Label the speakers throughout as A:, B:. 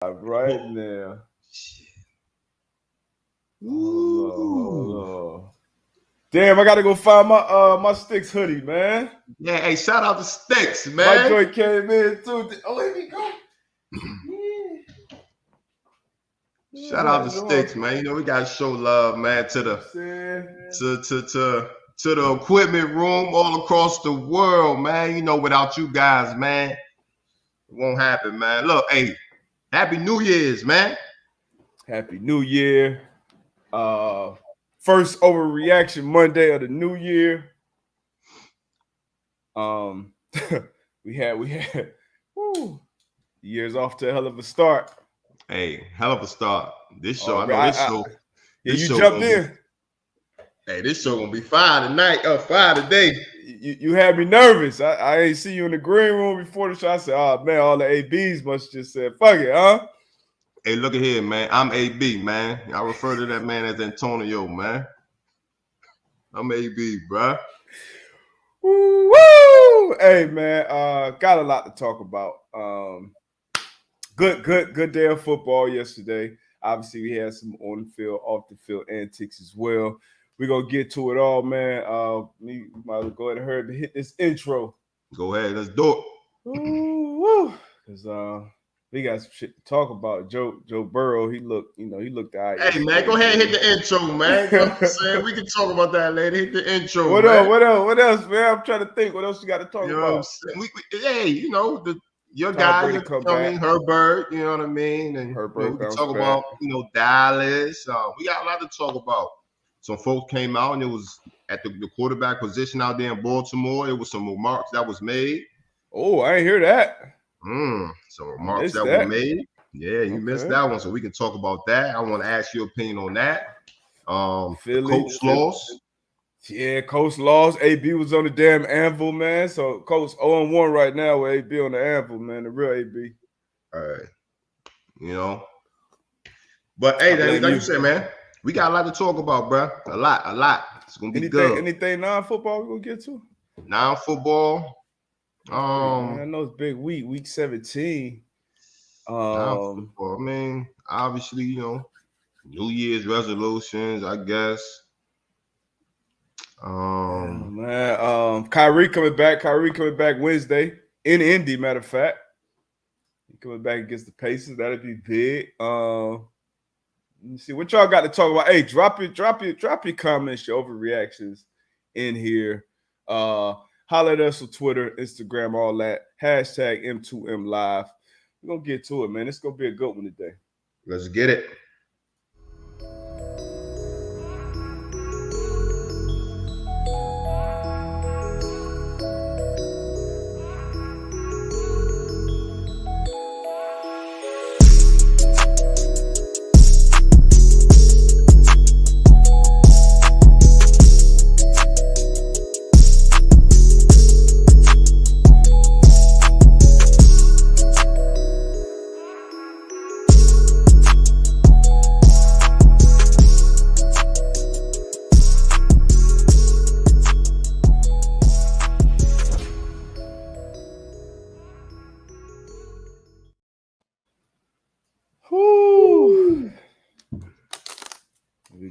A: right now. Oh, damn, I gotta go find my Sticks hoodie, man.
B: Yeah, hey, shout out to Sticks,
A: My
B: man.
A: joint came in too. Oh, here we go.
B: Shout out to Sticks, man. You know we gotta show love, man, to the to the equipment room all across the world, man. You know, without you guys, man, it won't happen, man. Look, hey, Happy New Year's, man.
A: Happy New Year. First overreaction Monday of the new year. we had woo, year's off to a hell of a start.
B: Hey, hell of a start. This show, I know
A: man,
B: this show.
A: Yeah,
B: this
A: you
B: show
A: jumped in.
B: Hey, this show gonna be fire tonight. Fire today.
A: You had me nervous. I ain't see you in the green room before the show. I said, oh man, all the ABs must just said, fuck it, huh?
B: Hey, look at here, man. I'm AB, man. I refer to that man as Antonio, man. I'm AB, bruh.
A: Woo! Hey, man, got a lot to talk about. Good day of football yesterday. Obviously, we had some on the field, off the field antics as well. We're gonna get to it all, man. We might as well go ahead and hurry to hit this intro.
B: Go ahead, let's do it.
A: Woo! Because we got some shit to talk about. Joe Burrow, he looked all right.
B: Hey, man, go ahead and hit the intro, man. You know what I'm saying? We can talk about that later. Hit the intro,
A: What
B: man.
A: What else, man? I'm trying to think. What else you got to talk about?
B: Hey, you know, your guy, Herbert, you know what I mean? And
A: Herbert,
B: we can talk about, Dallas. We got a lot to talk about. Some folks came out and it was at the quarterback position out there in Baltimore. It was some remarks that was made.
A: Oh, I ain't hear that.
B: Some remarks that were made. Yeah, you missed that one. So we can talk about that. I want to ask your opinion on that. Coach lost.
A: Yeah, Coach lost. AB was on the damn anvil, man. So Coach 0-1 right now with AB on the anvil, man. The real AB.
B: All right. You know. But hey, like you said, man, we got a lot to talk about, bro. A lot. It's gonna be good.
A: Anything non-football we're gonna get to?
B: Non-football.
A: I know it's big week 17.
B: Non-football. I mean, obviously, you know, New Year's resolutions, I guess.
A: Kyrie coming back. Wednesday in Indy. Matter of fact, he coming back against the Pacers. That'll be big. Let me see what y'all got to talk about. Hey, drop your comments, your overreactions in here. Holler at us on Twitter, Instagram, all that. Hashtag M2M Live. We're gonna get to it, man. It's gonna be a good one today.
B: Let's get it.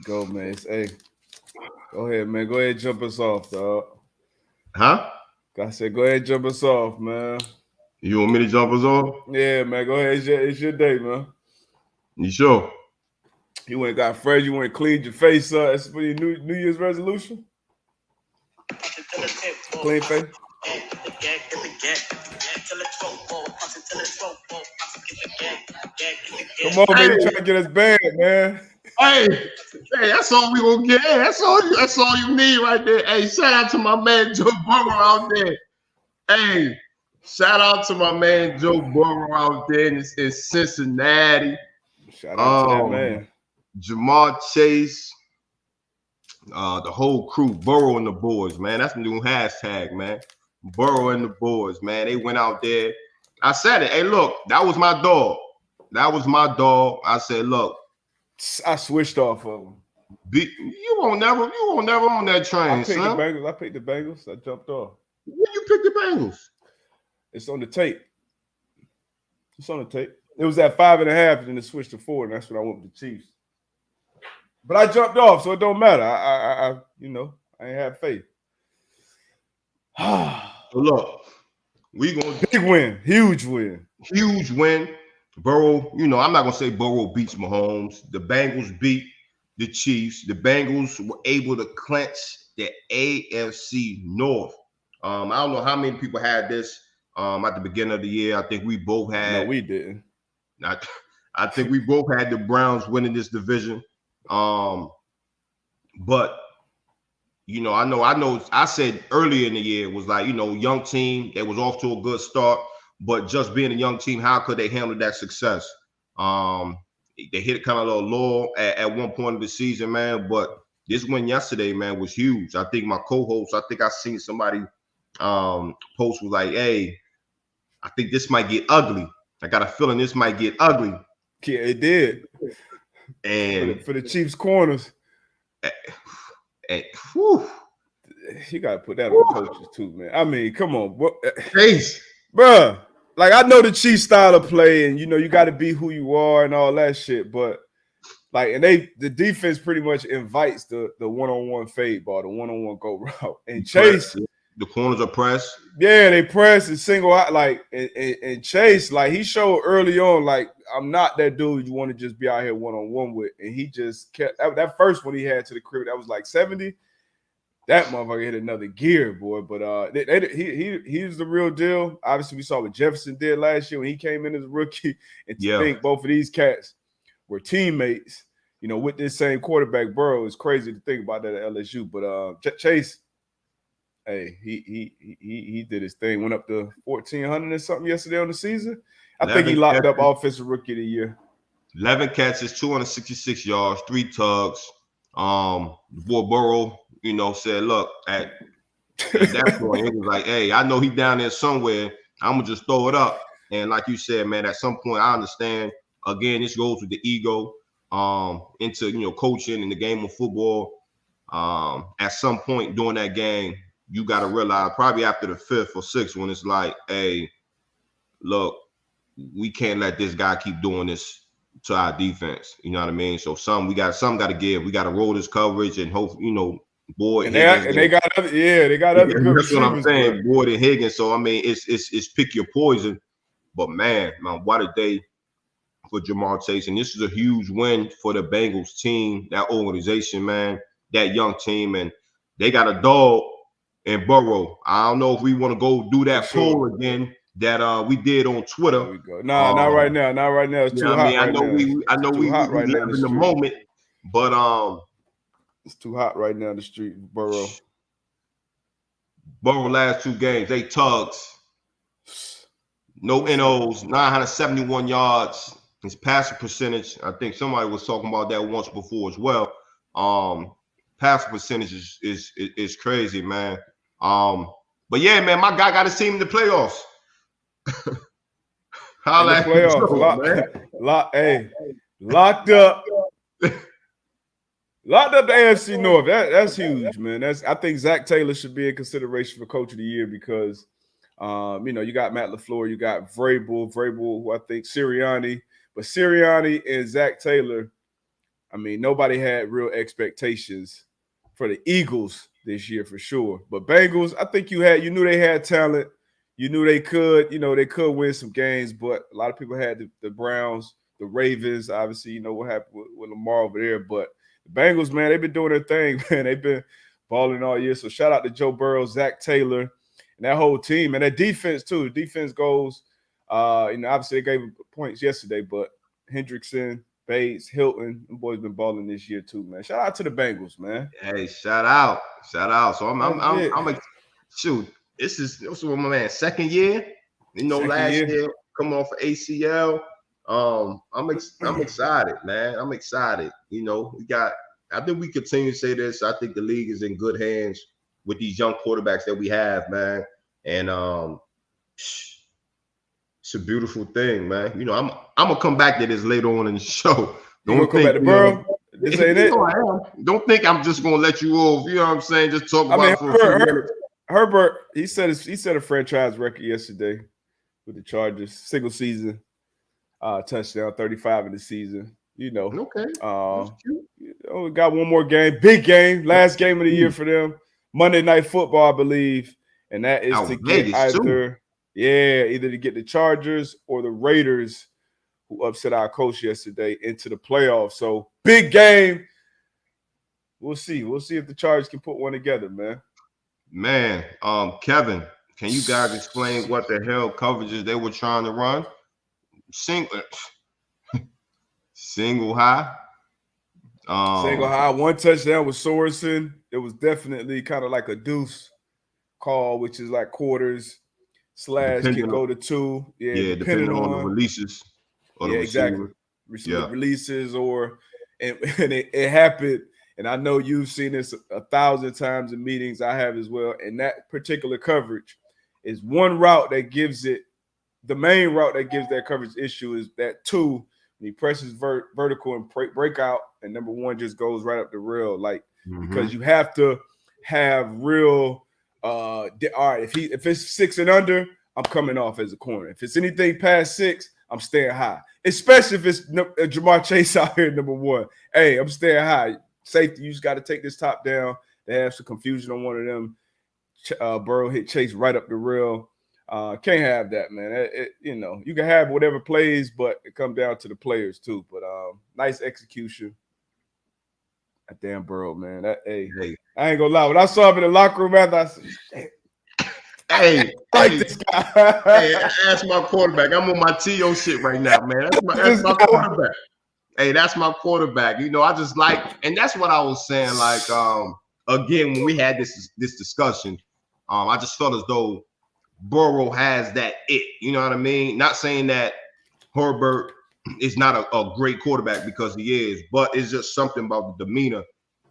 A: Go, man. Hey, go ahead, man. Go ahead and jump us off, dog.
B: Huh?
A: I said, go ahead and jump us off, man.
B: You want me to jump us off?
A: Yeah, man. Go ahead. It's your day, man.
B: You sure?
A: You went got fresh. You went cleaned your face up. That's for your New Year's resolution? Clean face? Come on, man. You trying to get us banned, man.
B: Hey, that's all we gonna get. Hey, that's all you need right there. Hey, shout out to my man Joe Burrow out there. Hey, shout out to my man Joe Burrow out there in Cincinnati.
A: Shout out to that man.
B: Jamar Chase, the whole crew, Burrow and the boys, man. That's the new hashtag, man. Burrow and the boys, man. They went out there. I said it. Hey, look, that was my dog. I said, look.
A: I switched off of them.
B: You won't never on that train,
A: I picked the Bengals. I jumped off.
B: When you pick the Bengals?
A: It's on the tape. It was at 5.5, and then it switched to 4, and that's when I went with the Chiefs. But I jumped off, so it don't matter. I I ain't have faith.
B: So look, we gonna
A: big win, huge win.
B: Burrow, I'm not gonna say Burrow beats Mahomes. The Bengals beat the Chiefs. The Bengals were able to clinch the AFC North. I don't know how many people had this at the beginning of the year. I think we both had.
A: No, we didn't.
B: I think we both had the Browns winning this division. But I know. I said earlier in the year was like, young team that was off to a good start, but just being a young team, how could they handle that success? They hit kind of a little low at one point of the season, man. But this win yesterday, man, was huge. I think my co-host, I seen somebody post was like, hey, I think this might get ugly. I got a feeling this might get ugly.
A: Yeah, it did.
B: And
A: for the Chiefs corners. You gotta put that on the coaches too, man. I mean, come on, bruh. Like, I know the Chiefs style of play, and you got to be who you are and all that shit. But like, and the defense pretty much invites the one-on-one fade ball, the one-on-one go route. And Chase,
B: the corners are pressed.
A: Yeah, they press and single out. Like, and Chase, like, he showed early on, like, I'm not that dude you want to just be out here one-on-one with. And he just kept that first one he had to the crib, that was like 70. That motherfucker hit another gear, boy. But he's the real deal. Obviously, we saw what Jefferson did last year when he came in as a rookie. And to think both of these cats were teammates, with this same quarterback, Burrow, is crazy to think about that at LSU. But Chase, hey, he did his thing. Went up to 1,400 or something yesterday on the season. I think he locked up Offensive Rookie of the Year.
B: 11 catches, 266 yards, 3 tugs. Boy Burrow, said, look, at that point, it was like, hey, I know he's down there somewhere. I'm going to just throw it up. And like you said, man, at some point, I understand. Again, this goes with the ego into, coaching and the game of football. At some point during that game, you got to realize probably after the 5th or 6th when it's like, hey, look, we can't let this guy keep doing this to our defense. You know what I mean? So some got to give. We got to roll this coverage and hope, Boyd and
A: they got other good
B: that's what I'm saying, Boyd and Higgins. So I mean, it's pick your poison. But man, what a day for Jamar Chase. And this is a huge win for the Bengals team, that organization, man, that young team. And they got a dog in Burrow. I don't know if we want to go do that poll again that we did on Twitter.
A: There we go. Nah, not right now. Not right now. It's too hot.
B: I know we live in the moment, but
A: it's too hot right now in the street, Burrow.
B: Burrow last 2 games, 8 tugs, no NOs, 971 yards. His passing percentage, I think somebody was talking about that once before as well. Passing percentage is crazy, man. But yeah, man, my guy got his team in the playoffs.
A: Locked up. Locked up the AFC North. That's huge, man. I think Zach Taylor should be in consideration for Coach of the Year because, you got Matt LaFleur, you got Vrabel, who I think Sirianni, but Sirianni and Zach Taylor. I mean, nobody had real expectations for the Eagles this year for sure. But Bengals, I think you knew they had talent. You knew they could, they could win some games, but a lot of people had the Browns, the Ravens. Obviously, what happened with Lamar over there, but the Bengals, man, they've been doing their thing, man. They've been balling all year. So shout out to Joe Burrow, Zach Taylor, and that whole team. And that defense, too. The defense goes, obviously they gave points yesterday, but Hendrickson, Bates, Hilton, them boys been balling this year, too, man. Shout out to the Bengals, man.
B: Hey, shout out. So I'm shoot. This is my man, second year. Last year coming off of ACL. I'm excited, man. I'm excited. I think we continue to say this. I think the league is in good hands with these young quarterbacks that we have, man. And it's a beautiful thing, man. I'm gonna come back to this later on in the show.
A: Don't come back to Burrow. This ain't it.
B: Don't think I'm just gonna let you off. You know what I'm saying? Just talk about it for a few minutes.
A: Herbert, he set a franchise record yesterday with the Chargers, single season. touchdown, 35 in the season.
B: Okay, that's cute.
A: We got one more game, big game, last game of the year for them. Monday Night Football, I believe, and that is
B: Out
A: to
B: in
A: get
B: Vegas too.
A: either to get the Chargers or the Raiders, who upset our coach yesterday, into the playoffs. So big game. We'll see. We'll see if the Chargers can put one together, man.
B: Man, Kevin, can you guys explain what the hell coverages they were trying to run? Single high.
A: Single high, one touchdown with Sorensen. It was definitely kind of like a deuce call, which is like quarters / can go to two. Yeah, depending
B: depending on the
A: on
B: releases of the
A: exactly
B: receiver. Yeah.
A: releases and it happened. And I know you've seen this 1,000 times in meetings. I have as well. And that particular coverage is one route that gives it. The main route that gives that coverage issue is that two. When he presses vertical and break out, and number one just goes right up the rail, because you have to have real. All right, if it's 6 and under, I'm coming off as a corner. If it's anything past 6, I'm staying high. Especially if it's Jamar Chase out here, number one. Hey, I'm staying high. Safety, you just got to take this top down. They have some confusion on one of them. Burrow hit Chase right up the rail. Can't have that, man. You can have whatever plays, but it comes down to the players too. But nice execution. That damn Burrow, man. I ain't gonna lie. When I saw him in the locker room after, I said,
B: this guy. I asked my quarterback. I'm on my T.O. shit right now, man. That's my quarterback. Hey, that's my quarterback. I just like, and that's what I was saying. Like, again, when we had this discussion, I just felt as though Burrow has that it. You know what I mean? Not saying that Herbert is not a great quarterback, because he is, but it's just something about the demeanor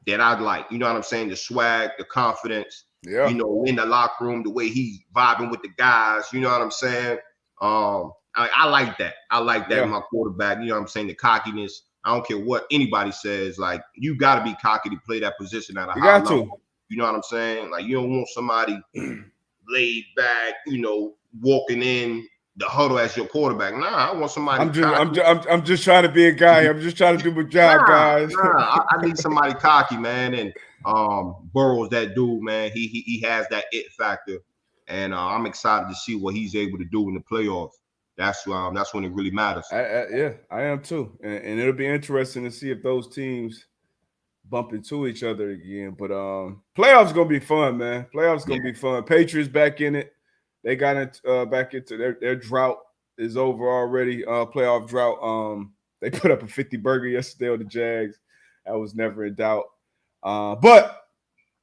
B: that I like. You know what I'm saying? The swag, the confidence.
A: Yeah.
B: In the locker room, the way he's vibing with the guys. You know what I'm saying? I like that. I like that in my quarterback. You know what I'm saying? The cockiness. I don't care what anybody says. Like, you got to be cocky to play that position at a high level. You know what I'm saying? Like, you don't want somebody laid back, walking in the huddle as your quarterback. Nah, I want somebody.
A: I'm just trying to be a guy. I'm just trying to do my job, guys.
B: I need somebody cocky, man. And Burrow's that dude, man. He has that it factor, and I'm excited to see what he's able to do in the playoffs. That's when it really matters.
A: I am too, and it'll be interesting to see if those teams bump into each other again. But playoffs gonna be fun, man. Playoffs gonna be fun. Patriots back in it. They got it back into their drought is over already. Playoff drought. They put up a 50 burger yesterday on the Jags. That was never in doubt. But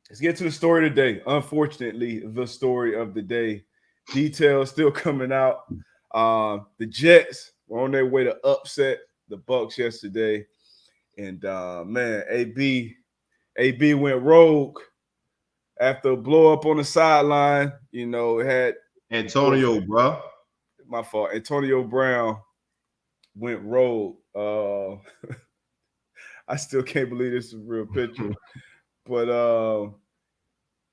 A: let's get to the story today. Unfortunately, the story of the day. Details still coming out. The Jets were on their way to upset the Bucs yesterday. And man, AB went rogue after a blow up on the sideline. It had
B: Antonio, bro.
A: My fault. Antonio Brown went rogue. I still can't believe this is a real picture. But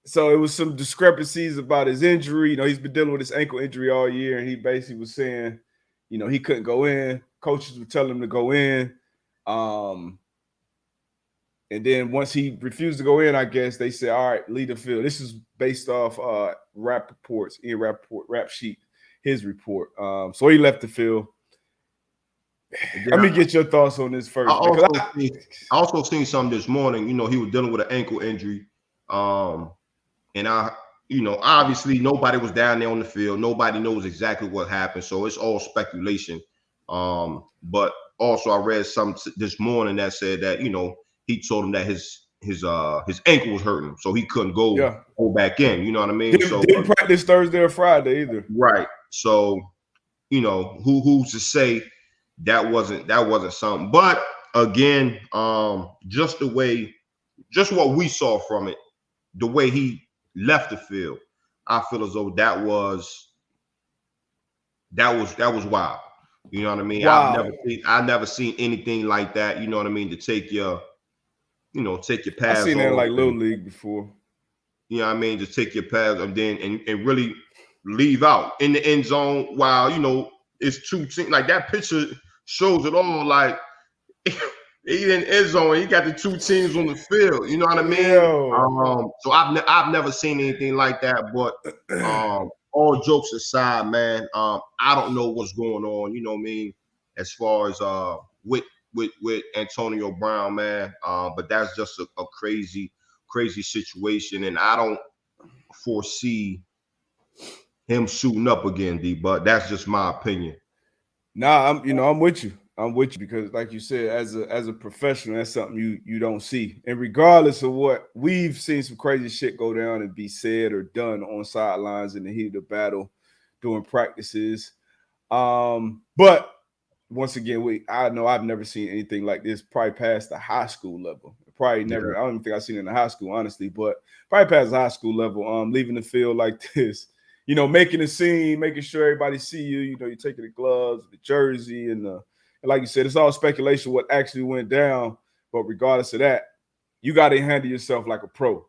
A: so it was some discrepancies about his injury. He's been dealing with his ankle injury all year, and he basically was saying, he couldn't go in. Coaches would tell him to go in. And then once he refused to go in, I guess they said, all right, leave the field. This is based off rap sheet, his report. So he left the field. Let me get your thoughts on this first.
B: I also seen something this morning. He was dealing with an ankle injury. And obviously nobody was down there on the field. Nobody knows exactly what happened. So it's all speculation. But also I read something this morning that said that, he told him that his ankle was hurting, so he couldn't go back in. You know what I mean?
A: Didn't practice Thursday or Friday either.
B: Right. So, who's to say that wasn't something? But again, just what we saw from it, the way he left the field, I feel as though that was wild. You know what I mean?
A: Wow.
B: I've never seen anything like that. You know what I mean? To take your pass.
A: I've seen that like Little League before.
B: You know what I mean? Just take your pass and then and really leave out in the end zone while it's two teams. Like that picture shows it all. Like he in end zone. He got the two teams on the field. You know what I mean?
A: Yo.
B: So I've never seen anything like that. But all jokes aside, man, I don't know what's going on. You know what I mean? As far as with Antonio Brown, man. But that's just a crazy situation, and I don't foresee him shooting up again, D. But that's just my opinion.
A: Nah, I'm with you. I'm with you because, like you said, as a professional, that's something you don't see. And regardless of what, we've seen some crazy shit go down and be said or done on sidelines in the heat of the battle during practices. But once again, I know I've never seen anything like this, probably past the high school level. Probably never. I don't even think I've seen it in the high school, honestly, but probably past the high school level. Leaving the field like this. Making a scene, making sure everybody see you. You're taking the gloves, the jersey, and like you said, it's all speculation what actually went down. But regardless of that, you got to handle yourself like a pro.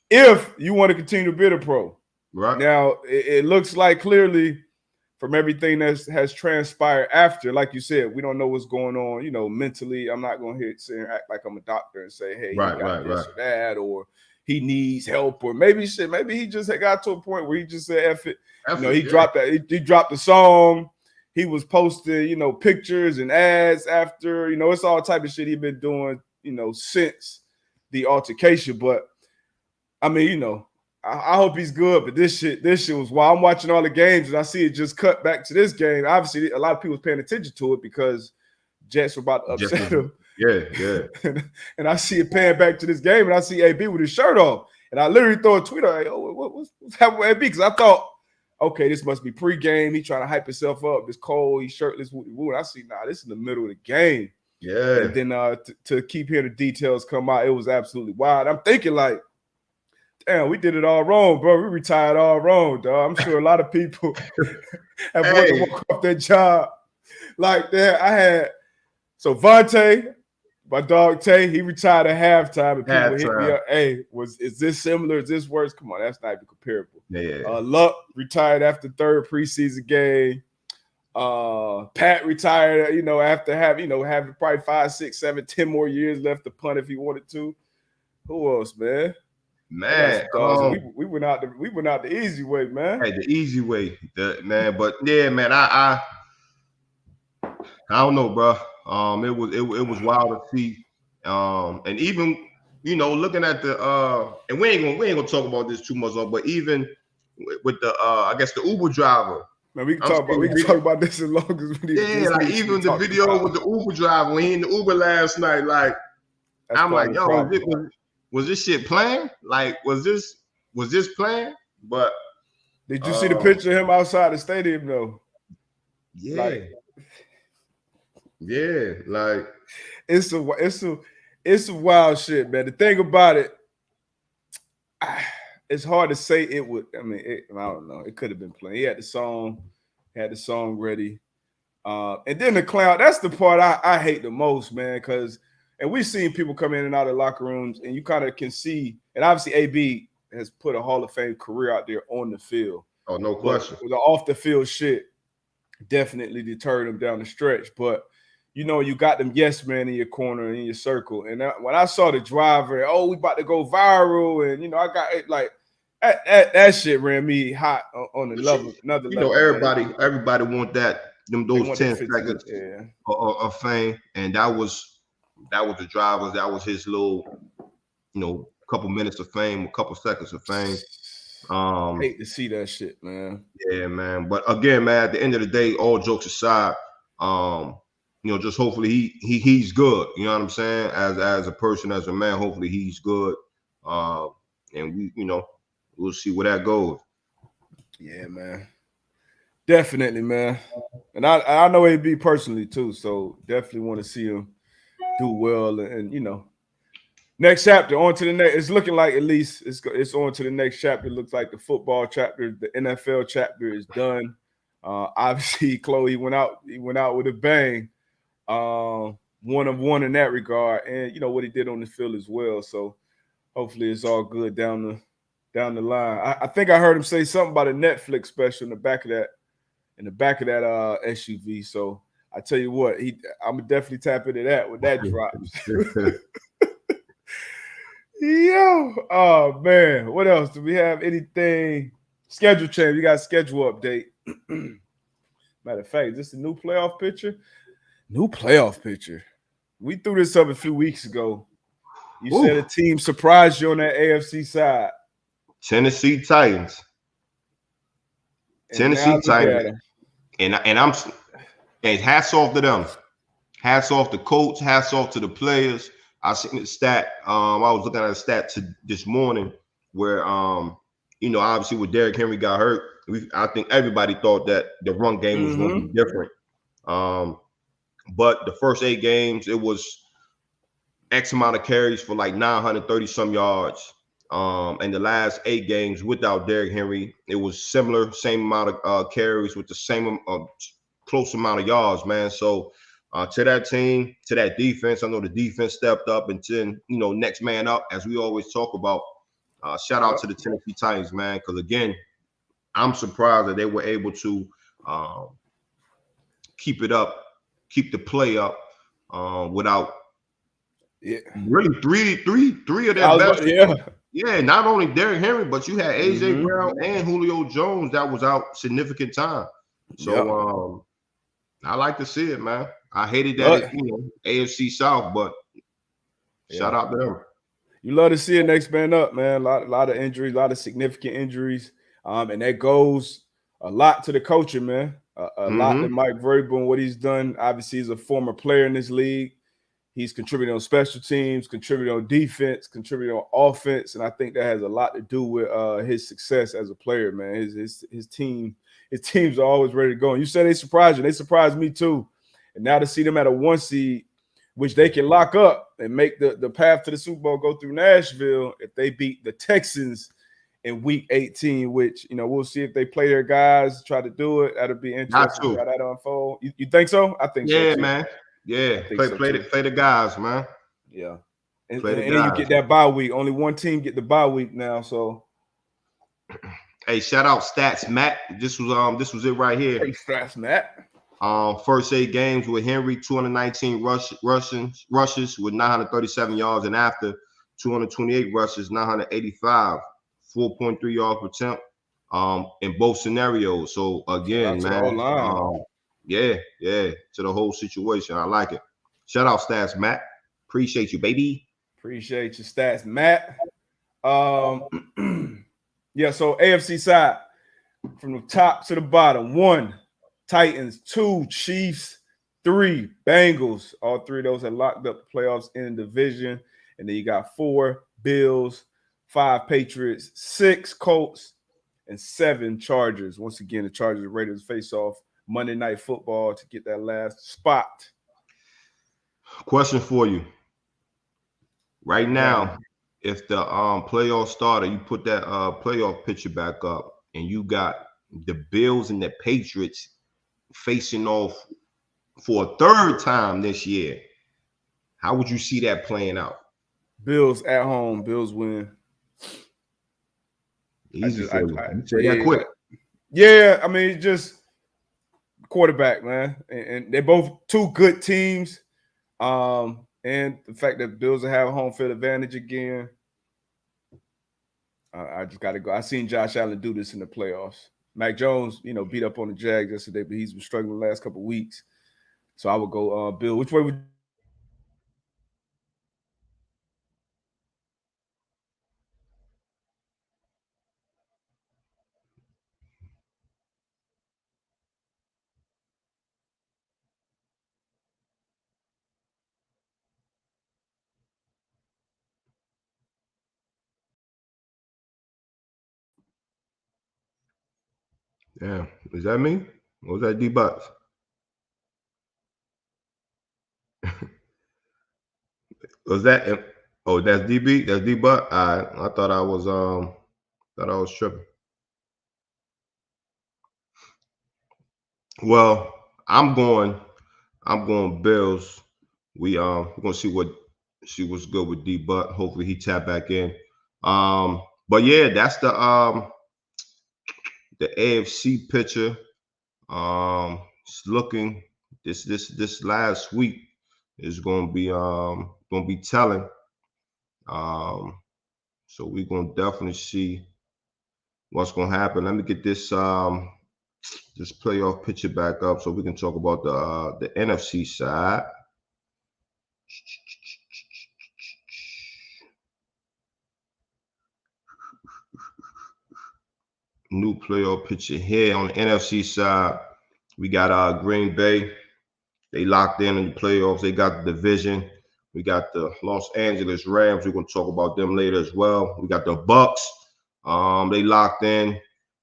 A: If you want to continue to be a pro.
B: Right.
A: Now, it looks like clearly from everything that has transpired after, like you said, we don't know what's going on, mentally. I'm not going to sit and act like I'm a doctor and say, hey, he got this or that, or he needs help, or maybe he just had got to a point where he just said, F it. He dropped that. He dropped the song. He was posting, pictures and ads after, it's all type of shit he's been doing, since the altercation. But I mean, I hope he's good, but this shit was wild. I'm watching all the games and I see it just cut back to this game. Obviously, a lot of people paying attention to it because Jets were about to upset him.
B: Yeah.
A: and I see it paying back to this game, and I see AB with his shirt off. And I literally throw a tweet out, like, oh, what's happening with AB? Because I thought, okay, this must be pregame. He trying to hype himself up. It's cold. He's shirtless. And I see, this is in the middle of the game.
B: Yeah.
A: And then to keep hearing the details come out, it was absolutely wild. I'm thinking like, damn, we did it all wrong, bro. We retired all wrong, dog. I'm sure a lot of people have wanted to walk off their job like that. I had Vontae, my dog Tay, he retired at halftime, and people hit me up. Hey, is this similar? Is this worse? Come on, that's not even comparable.
B: Yeah.
A: Luck retired after third preseason game. Pat retired, after having probably 5, 6, 7, 10 more years left to punt if he wanted to. Who else, man?
B: Man,
A: we went out the easy way, man.
B: Hey, the easy way, man. But yeah, man, I don't know, bro. It was wild to see. And even looking at the and we ain't gonna talk about this too much, but even with the I guess the Uber driver.
A: Man, we can talk about this as long as we need.
B: Yeah, like even the video with the Uber driver when he in the Uber last night, like I'm like, yo, was this shit planned? Like, was this planned? But
A: did you see the picture of him outside the stadium though?
B: Yeah. Like
A: it's a wild shit, man. The thing about it, it's hard to say it would. I mean, I don't know. It could have been planned. He had the song ready. And then the clown, that's the part I hate the most, man, because and we've seen people come in and out of locker rooms, and you kind of can see, and obviously AB has put a Hall of Fame career out there on the field.
B: Oh, no question.
A: The off the field shit definitely deterred him down the stretch. But you got them yes men in your corner and in your circle. And when I saw the driver, we about to go viral, and I got it like that shit ran me hot on the level. Another level.
B: Everybody want those 10 seconds of fame, and that was the driver's. That was his little, couple minutes of fame, a couple seconds of fame.
A: Hate to see that shit, man.
B: Yeah, man. But again, man, at the end of the day, all jokes aside, just hopefully he's good. You know what I'm saying? As a person, as a man, hopefully he's good. And we'll see where that goes.
A: Yeah, man. Definitely, man. And I know AB personally too, so definitely want to see him do well. And next chapter, on to the next. It's looking like at least it's on to the next chapter. It looks like the football chapter, the NFL chapter is done. Obviously, Chloe went out with a bang. 1 of 1 in that regard, and what he did on the field as well. So hopefully it's all good down the line. I think I heard him say something about a Netflix special in the back of that in the back of that SUV. So I tell you what, I'm gonna definitely tap into that when that drops. Yo, oh man, what else? Do we have anything? Schedule change. We got a schedule update. Matter of fact, is this a new playoff picture? New playoff picture. We threw this up a few weeks ago. You
B: Woo.
A: said a team surprised you on that AFC side.
B: Tennessee Titans.
A: And
B: Tennessee
A: now look
B: Titans.
A: at them.
B: And hats off to them. Hats off to coach. Hats off to the players. I seen the stat. I was looking at a stat this morning where obviously when Derrick Henry got hurt, I think everybody thought that the run game was going to be different. But the first 8 games, it was X amount of carries for like 930 some yards. And the last 8 games without Derrick Henry, it was similar, same amount of carries with the same close amount of yards, man. So to that team, to that defense, I know the defense stepped up, and then next man up, as we always talk about. Shout out to the Tennessee Titans, man, because again, I'm surprised that they were able to keep it up, keep the play up without really three of their best. Yeah, not only Derrick Henry, but you had AJ Brown and Julio Jones that was out significant time. So I like to see it, man. I hated that AFC South, but shout out to them.
A: You love to see it next man up, man. A lot of injuries, a lot of significant injuries. And that goes a lot to the coaching, man. A lot to Mike Vrabel and what he's done. Obviously, he's a former player in this league. He's contributing on special teams, contributing on defense, contributing on offense, and I think that has a lot to do with his success as a player, man. His teams are always ready to go. And you said they surprised you. They surprised me too. And now to see them at a 1 seed, which they can lock up and make the path to the Super Bowl go through Nashville if they beat the Texans in Week 18, which we'll see if they play their guys, try to do it. That'll be interesting how that unfold. You think so? I think so.
B: Yeah, man. Yeah, play the guys, man.
A: Yeah, and then you get that bye week. Only one team get the bye week now. So,
B: hey, shout out Stats Matt. This was it right here.
A: Hey, Stats Matt.
B: First 8 games with Henry, 219 rushes with 937 yards, and after 228 rushes, 985, 4.3 yards per attempt. In both scenarios. So again, man. Yeah, to the whole situation. I like it. Shout out Stats Matt. Appreciate you, baby.
A: Appreciate you, Stats Matt. Yeah, so AFC side, from the top to the bottom: 1, Titans; 2, Chiefs; 3, Bengals. All 3 of those have locked up the playoffs in the division. And then you got 4, Bills; 5, Patriots; 6, Colts; and 7, Chargers. Once again, the Chargers and Raiders face off Monday Night Football to get that last spot.
B: Question for you. Right now, if the playoff starter, you put that playoff picture back up, and you got the Bills and the Patriots facing off for a 3rd time this year, how would you see that playing out?
A: Bills at home. Bills win.
B: Easy for you. Say that quick.
A: Yeah, I mean, just quarterback, man, and they're both 2 good teams, and the fact that Bills will have home field advantage again, I just got to go. I seen Josh Allen do this in the playoffs. Mac Jones, beat up on the Jags yesterday, but he's been struggling the last couple of weeks. So I would go Bill. Which way would
B: Yeah, is that me? Or was that D-Bucks? Was that? Oh, that's DB. That's D-Buck. I thought I was tripping. Well, I'm going Bills. We're gonna see what's good with D-Buck. Hopefully he tap back in. But yeah, that's the AFC picture. It's looking this last week is gonna be telling. Um, so we're gonna definitely see what's gonna happen. Let me get this playoff picture back up so we can talk about the NFC side. New playoff picture here on the NFC side. We got Green Bay. They locked in the playoffs. They got the division. We got the Los Angeles Rams. We're gonna talk about them later as well. We got the Bucks. They locked in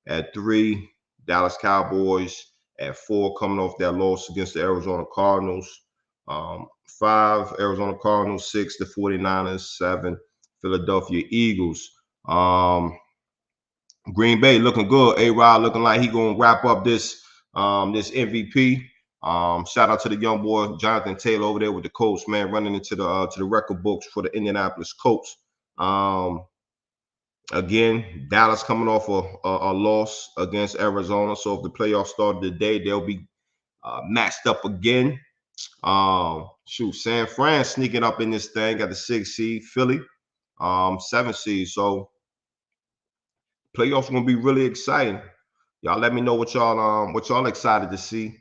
B: at 3. Dallas Cowboys at 4, coming off that loss against the Arizona Cardinals. 5, Arizona Cardinals. 6, the 49ers. 7, Philadelphia Eagles. Green Bay looking good. A-Rod looking like he gonna wrap up this MVP. Shout out to the young boy Jonathan Taylor over there with the Colts, man, running into the record books for the Indianapolis Colts. Again, Dallas coming off a loss against Arizona, so if the playoffs started today, they'll be matched up again. San Fran sneaking up in this thing, got the 6th seed. Philly, 7th seed. So playoffs gonna be really exciting. Y'all let me know what y'all excited to see.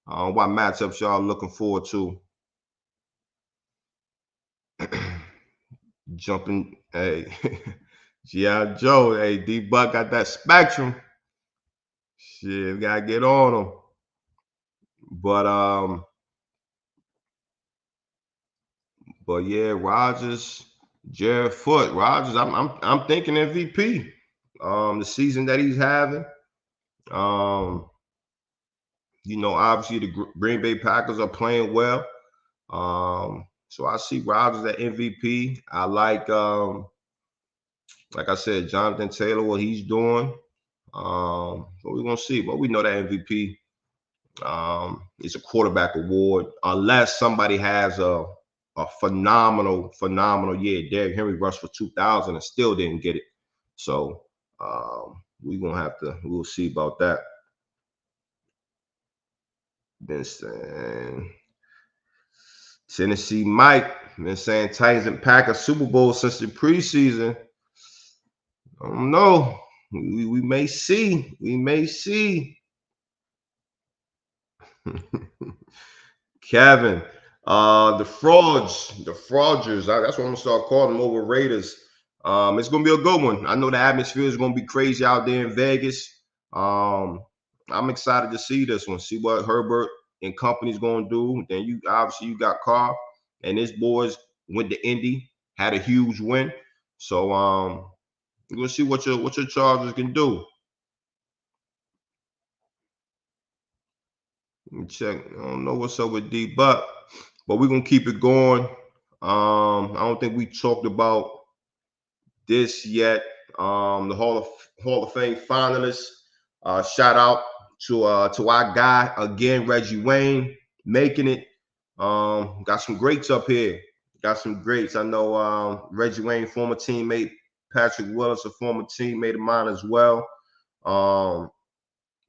B: What matchups y'all looking forward to. Jumping, hey, G.I. Joe, hey, D-Buck got that spectrum. Shit, we gotta get on him. But yeah, Rodgers, Jared Foote, Rodgers. I'm thinking MVP. The season that he's having. Obviously the Green Bay Packers are playing well. So I see Rodgers at MVP. I like I said, Jonathan Taylor, what he's doing. But we're gonna see. But we know that MVP is a quarterback award, unless somebody has a phenomenal year. Derrick Henry rushed for 2,000 and still didn't get it. So we'll see about that. Been saying Tennessee Mike, been saying Titans and Packers Super Bowl since the preseason. I don't know. We may see. We may see. Kevin, the fraudsters. That's what I'm gonna start calling them, over Raiders. It's gonna be a good one. I know the atmosphere is gonna be crazy out there in Vegas. I'm excited to see this one. See what Herbert and company's gonna do. Then you got Carr, and his boys went to Indy, had a huge win. So we're gonna see what your Chargers can do. Let me check. I don't know what's up with D, but we're gonna keep it going. I don't think we talked about this yet. The Hall of Fame finalists. Shout out to our guy again, Reggie Wayne, making it. Got some greats up here. Got some greats. I know Reggie Wayne, former teammate, Patrick Willis, a former teammate of mine as well.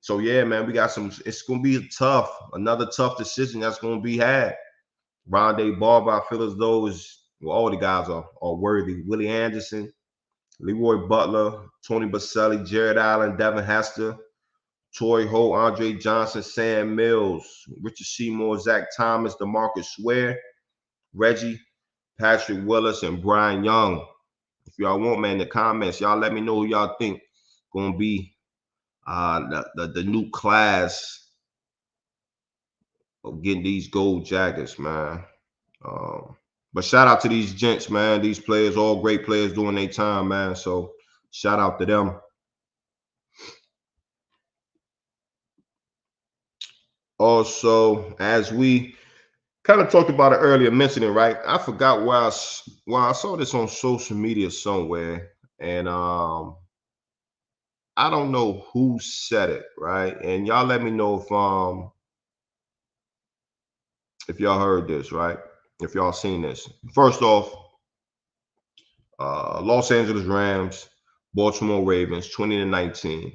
B: So yeah, man, we got some. It's gonna be another tough decision that's gonna be had. Rondé Barber, I feel as though all the guys are worthy. Willie Anderson, Leroy Butler, Tony Baselli, Jared Allen, Devin Hester, Torrey Holt, Andre Johnson, Sam Mills, Richard Seymour, Zach Thomas, DeMarcus Ware, Reggie, Patrick Willis, and Brian Young. If y'all want, man, in the comments, y'all let me know who y'all think gonna be the new class of getting these gold jackets, man. But shout out to these gents, man. These players, all great players doing their time, man. So shout out to them. Also, as we kind of talked about it earlier, mentioning, right? I forgot where I saw this on social media somewhere, and I don't know who said it, right? And y'all let me know if y'all heard this, right? If y'all seen this. First off, Los Angeles Rams, Baltimore Ravens, 20-19,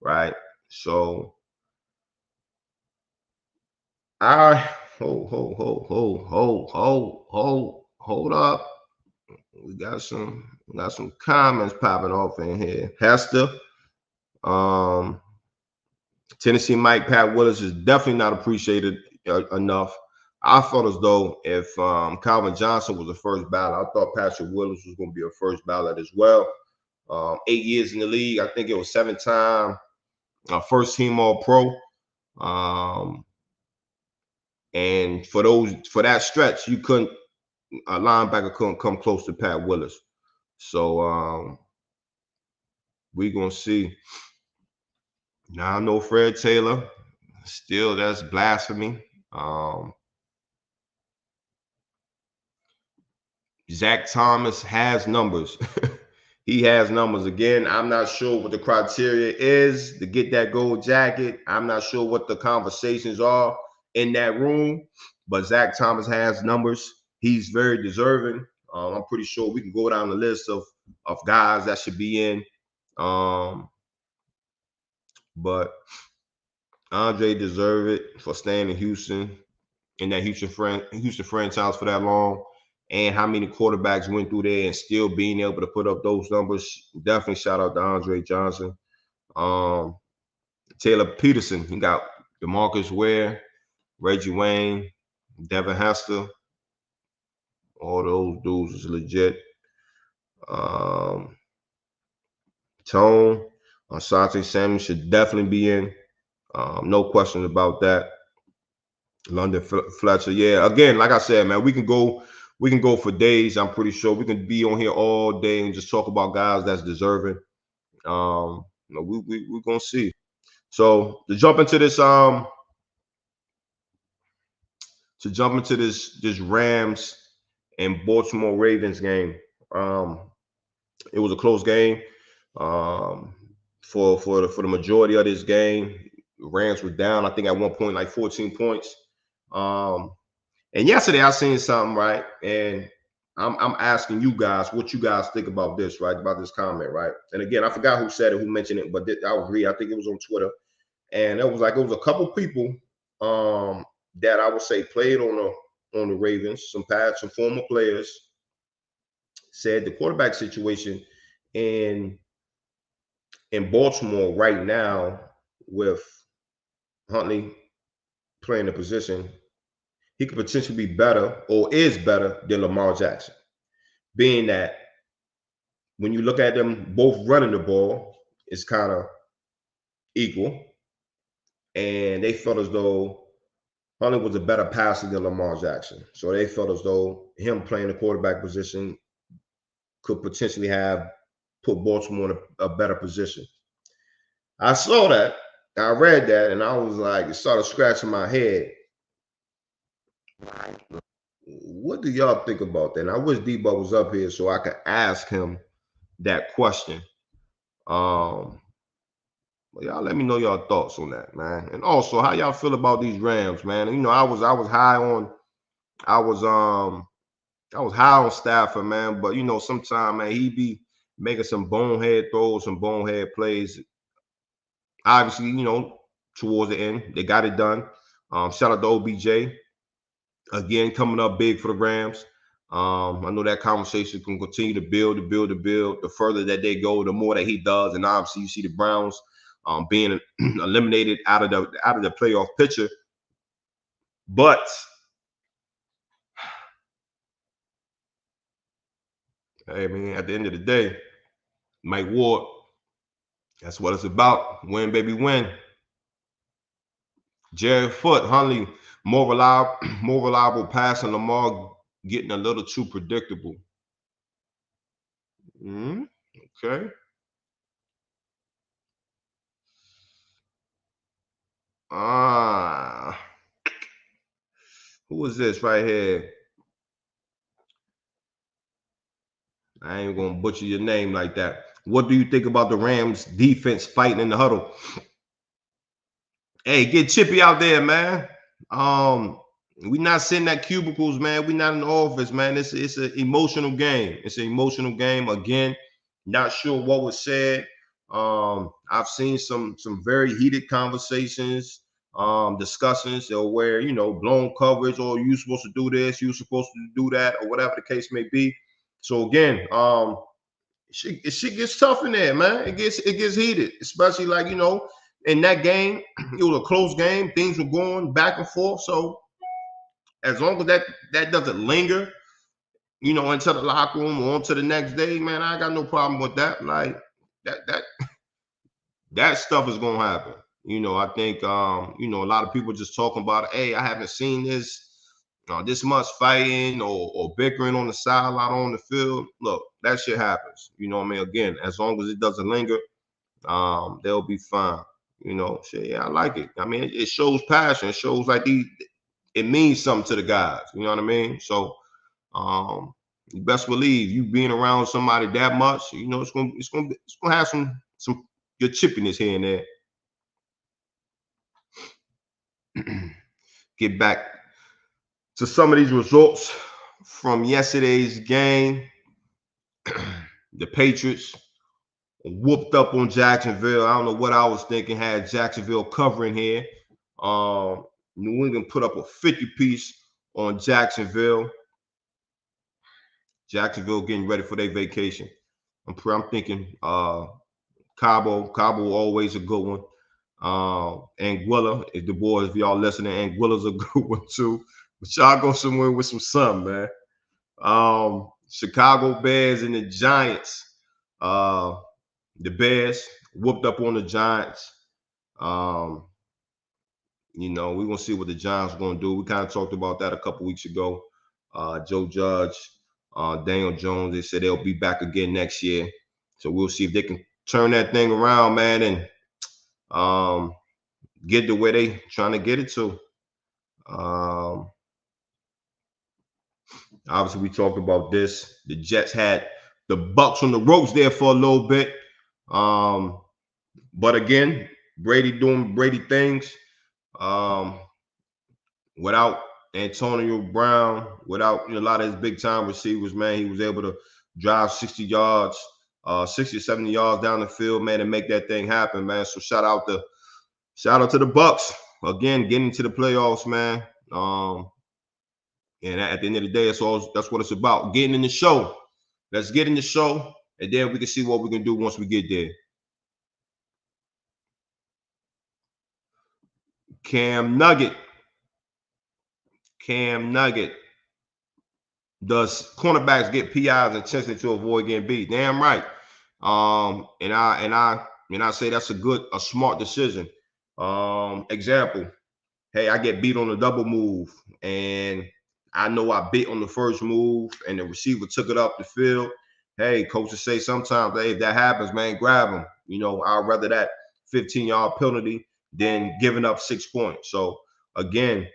B: right? So Hold up. We got some comments popping off in here. Hester, um, Tennessee Mike Pat Willis is definitely not appreciated enough. I felt as though if Calvin Johnson was the first ballot, I thought Patrick Willis was going to be a first ballot as well. 8 years in the league, I think it was 7-time first team All Pro. And for that stretch, a linebacker couldn't come close to Pat Willis. So we gonna see. Now I know Fred Taylor. Still, that's blasphemy. Zach Thomas has numbers. He has numbers. Again, I'm not sure what the criteria is to get that gold jacket. I'm not sure what the conversations are in that room, but Zach Thomas has numbers. He's very deserving. I'm pretty sure we can go down the list of guys that should be in. But Andre deserved it for staying in Houston, in that Houston franchise for that long. And how many quarterbacks went through there and still being able to put up those numbers. Definitely shout out to Andre Johnson. Taylor Peterson, he got DeMarcus Ware, Reggie Wayne, Devin Hester. All those dudes is legit. Tone, Asante Samuel should definitely be in. No questions about that. London Fletcher, yeah. Again, like I said, man, we can go for days. I'm pretty sure we can be on here all day and just talk about guys that's deserving. We're gonna see. So to jump into this this Rams and Baltimore Ravens game. It was a close game. For the majority of this game, Rams were down, I think at one point like 14 points. And yesterday I seen something, right? And I'm asking you guys what you guys think about this, right? About this comment, right? And again, I forgot who said it, who mentioned it, but I was reading. I think it was on Twitter, and it was a couple people that I would say played on the Ravens, some former players, said the quarterback situation in Baltimore right now with Huntley playing the position, he could potentially be better or is better than Lamar Jackson. Being that when you look at them both running the ball, it's kind of equal. And they felt as though Huntley was a better passer than Lamar Jackson. So they felt as though him playing the quarterback position could potentially put Baltimore in a better position. I saw that, I read that, and I was like, it started scratching my head. What do y'all think about that? And I wish D-Buck was up here so I could ask him that question. Y'all let me know y'all thoughts on that, man. And also, how y'all feel about these Rams, man? You know, I was high on Stafford, man. But you know, sometimes, man, he be making some bonehead throws, some bonehead plays. Obviously, you know, towards the end, they got it done. Shout out to OBJ. Again, coming up big for the Rams. I know that conversation can continue to build. The further that they go, the more that he does. And obviously, you see the Browns being eliminated out of the playoff picture. But hey, man, at the end of the day, Mike Ward, that's what it's about. Win, baby, win. Jared Foote, Huntley, more reliable passing. Lamar getting a little too predictable. Okay. Who is this right here? I ain't gonna butcher your name like that. What do you think about the Rams defense fighting in the huddle? Hey, get Chippy out there, man. We not sitting at cubicles, man. We not in the office, man. It's an emotional game. It's an emotional game. Again, not sure what was said. I've seen some very heated conversations discussions, or where, blown coverage, or you supposed to do this, you supposed to do that, or whatever the case may be. So again, shit gets tough in there, man. It gets heated, especially like, in that game, it was a close game. Things were going back and forth. So as long as that doesn't linger, into the locker room or onto the next day, man, I got no problem with that. Like that stuff is gonna happen. I think a lot of people just talking about, hey, I haven't seen this much fighting or bickering on the sideline, on the field. Look, that shit happens. You know what I mean? Again, as long as it doesn't linger, they'll be fine. Shit, yeah, I like it. I mean, it shows passion. It shows like it means something to the guys. You know what I mean? So, you best believe you being around somebody that much, it's gonna have some your chippiness here and there. Get back to some of these results from yesterday's game. The Patriots whooped up on Jacksonville. I don't know what I was thinking. Had Jacksonville covering here. New England put up a 50-piece on Jacksonville. Jacksonville getting ready for their vacation. I'm thinking Cabo always a good one. Anguilla, if the boys, if y'all listening, Anguilla's a good one too. But y'all go somewhere with some sun, man. Chicago Bears and the Giants. The Bears whooped up on the Giants. We're gonna see what the Giants are gonna do. We kind of talked about that a couple weeks ago. Joe Judge, Daniel Jones, they said they'll be back again next year. So we'll see if they can turn that thing around, man, and get to where they trying to get it to. Obviously, we talked about this. The Jets had the Bucks on the ropes there for a little bit. But again, Brady doing Brady things. Without Antonio Brown, without a lot of his big time receivers, man, he was able to drive 60 yards, 60 or 70 yards down the field, man, and make that thing happen, man. So shout out to the Bucks again, getting to the playoffs, man. And at the end of the day, that's what it's about. Getting in the show. Let's get in the show, and then we can see what we can do once we get there. Cam Nugget. Does cornerbacks get PIs intentionally to avoid getting beat? Damn right. And I say that's a smart decision. Example. Hey, I get beat on a double move, and I know I bit on the first move, and the receiver took it up the field. Hey, coaches say sometimes, hey, if that happens, man, grab him. I'd rather that 15-yard penalty than giving up 6 points. So again,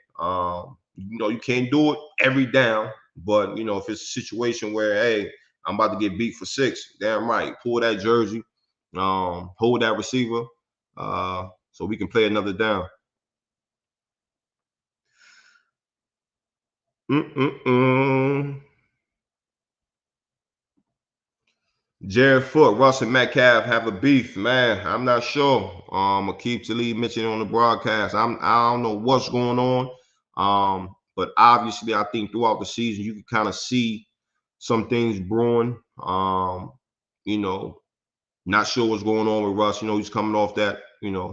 B: you can't do it every down, but if it's a situation where, hey, I'm about to get beat for 6, damn right, pull that jersey, hold that receiver, so we can play another down. Jared Foot, Russ, and Metcalf have a beef, man. I'm not sure. Akeem Talib mentioned on the broadcast. I don't know what's going on. But obviously, I think throughout the season, you can kind of see some things brewing. Not sure what's going on with Russ. He's coming off that,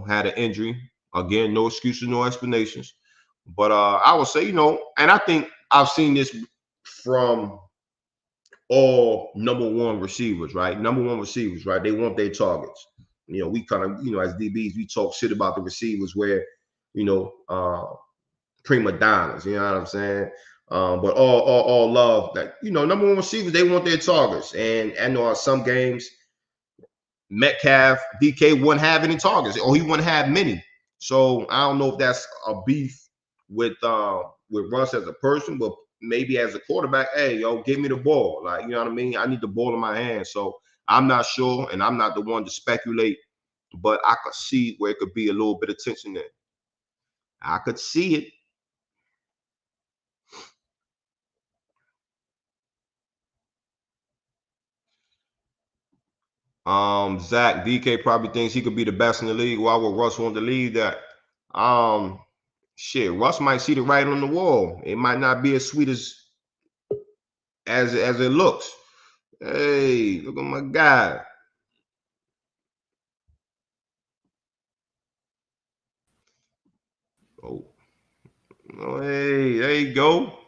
B: had an injury. Again, no excuses, no explanations. But I would say, and I think I've seen this from all number one receivers, right? They want their targets. We kind of, as DBs, we talk shit about the receivers where, prima donnas, you know what I'm saying? But all love that, number one receivers, they want their targets. And I know some games, Metcalf, DK wouldn't have any targets, or he wouldn't have many. So I don't know if that's a beef with Russ as a person, but maybe as a quarterback, hey, give me the ball. Like, you know what I mean? I need the ball in my hand. So I'm not sure, and I'm not the one to speculate, but I could see where it could be a little bit of tension there. I could see it. Zach, DK probably thinks he could be the best in the league. Why would Russ want to leave that? Shit, Russ might see the writing on the wall. It might not be as sweet as it looks. Hey, look at my guy. Oh, hey, there you go.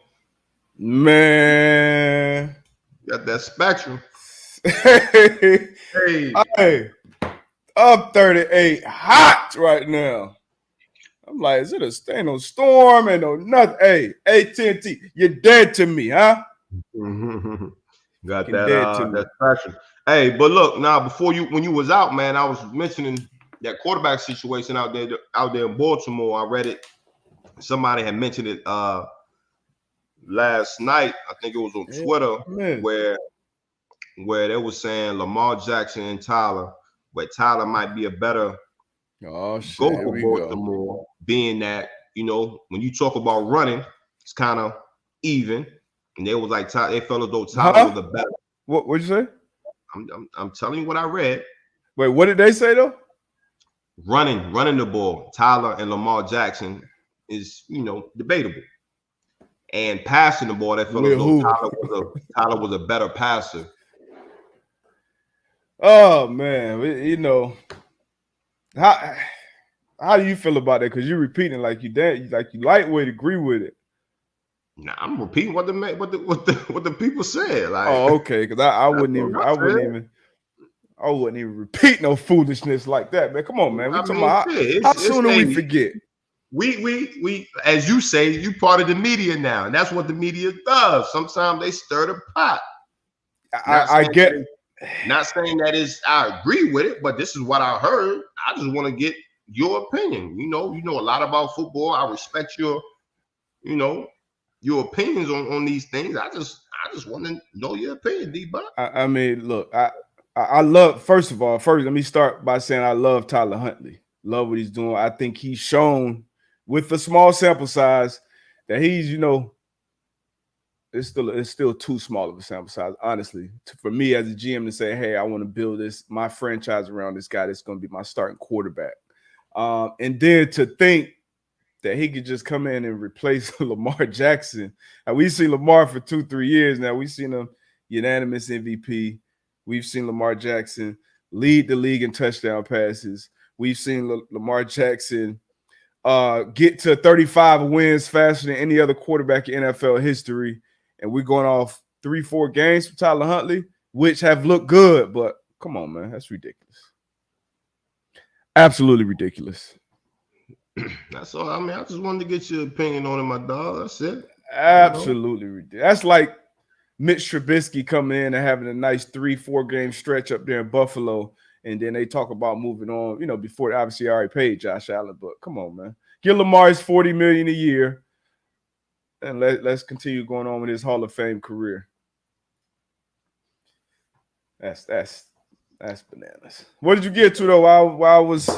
A: Man.
B: Got that spectrum.
A: Hey,
B: Hey,
A: up 38, hot right now. I'm like, is it ain't no storm and no nothing? Hey, AT&T, you're dead to me, huh?
B: got
A: Dead to
B: that
A: me.
B: spectrum. Hey, but look now, when you was out, man, I was mentioning that quarterback situation out there in Baltimore. I read it. Somebody had mentioned it last night. I think it was on Twitter where they were saying Lamar Jackson and Tyler, where Tyler might be a better
A: Oh shit,
B: go
A: here
B: for
A: we
B: Baltimore,
A: go.
B: being that, when you talk about running, it's kind of even. And they was like, they felt as though Tyler was a better.
A: What'd you say?
B: I'm telling you what I read.
A: Wait, what did they say though?
B: Running the ball, Tyler and Lamar Jackson is, debatable. And passing the ball, they felt as though Tyler was a better passer.
A: Oh man, how do you feel about that? Because you're repeating like you lightweight agree with it.
B: Nah, I'm repeating what the people said. Like,
A: oh, okay, because I wouldn't even repeat no foolishness like that, man. Come on, man. We talking about how soon do we forget?
B: We as you say, you part of the media now, and that's what the media does. Sometimes they stir the pot. Not saying that is I agree with it, but this is what I heard. I just want to get your opinion. You know a lot about football. I respect your opinions on these things. I just want to know your opinion, D-Buck.
A: I mean, look, I love, first let me start by saying I love Tyler Huntley. Love what he's doing. I think he's shown with a small sample size that he's, it's still too small of a sample size, honestly, for me as a GM to say, hey, I want to build my franchise around this guy that's going to be my starting quarterback. And then to think that he could just come in and replace Lamar Jackson. And we've seen Lamar for 2-3 years now. We've seen him unanimous MVP. We've seen Lamar Jackson lead the league in touchdown passes. We've seen Lamar Jackson get to 35 wins faster than any other quarterback in NFL history. And we're going off 3-4 games for Tyler Huntley, which have looked good. But come on, man. That's ridiculous. Absolutely ridiculous.
B: That's all. I mean, I just wanted to get your opinion on it, my dog. That's it.
A: Absolutely ridiculous. That's like Mitch Trubisky coming in and having a nice 3-4 game stretch up there in Buffalo, and then they talk about moving on. Before obviously I already paid Josh Allen, but come on, man, give Lamar his $40 million a year, and let's continue going on with his Hall of Fame career. That's bananas. What did you get to though? While I was.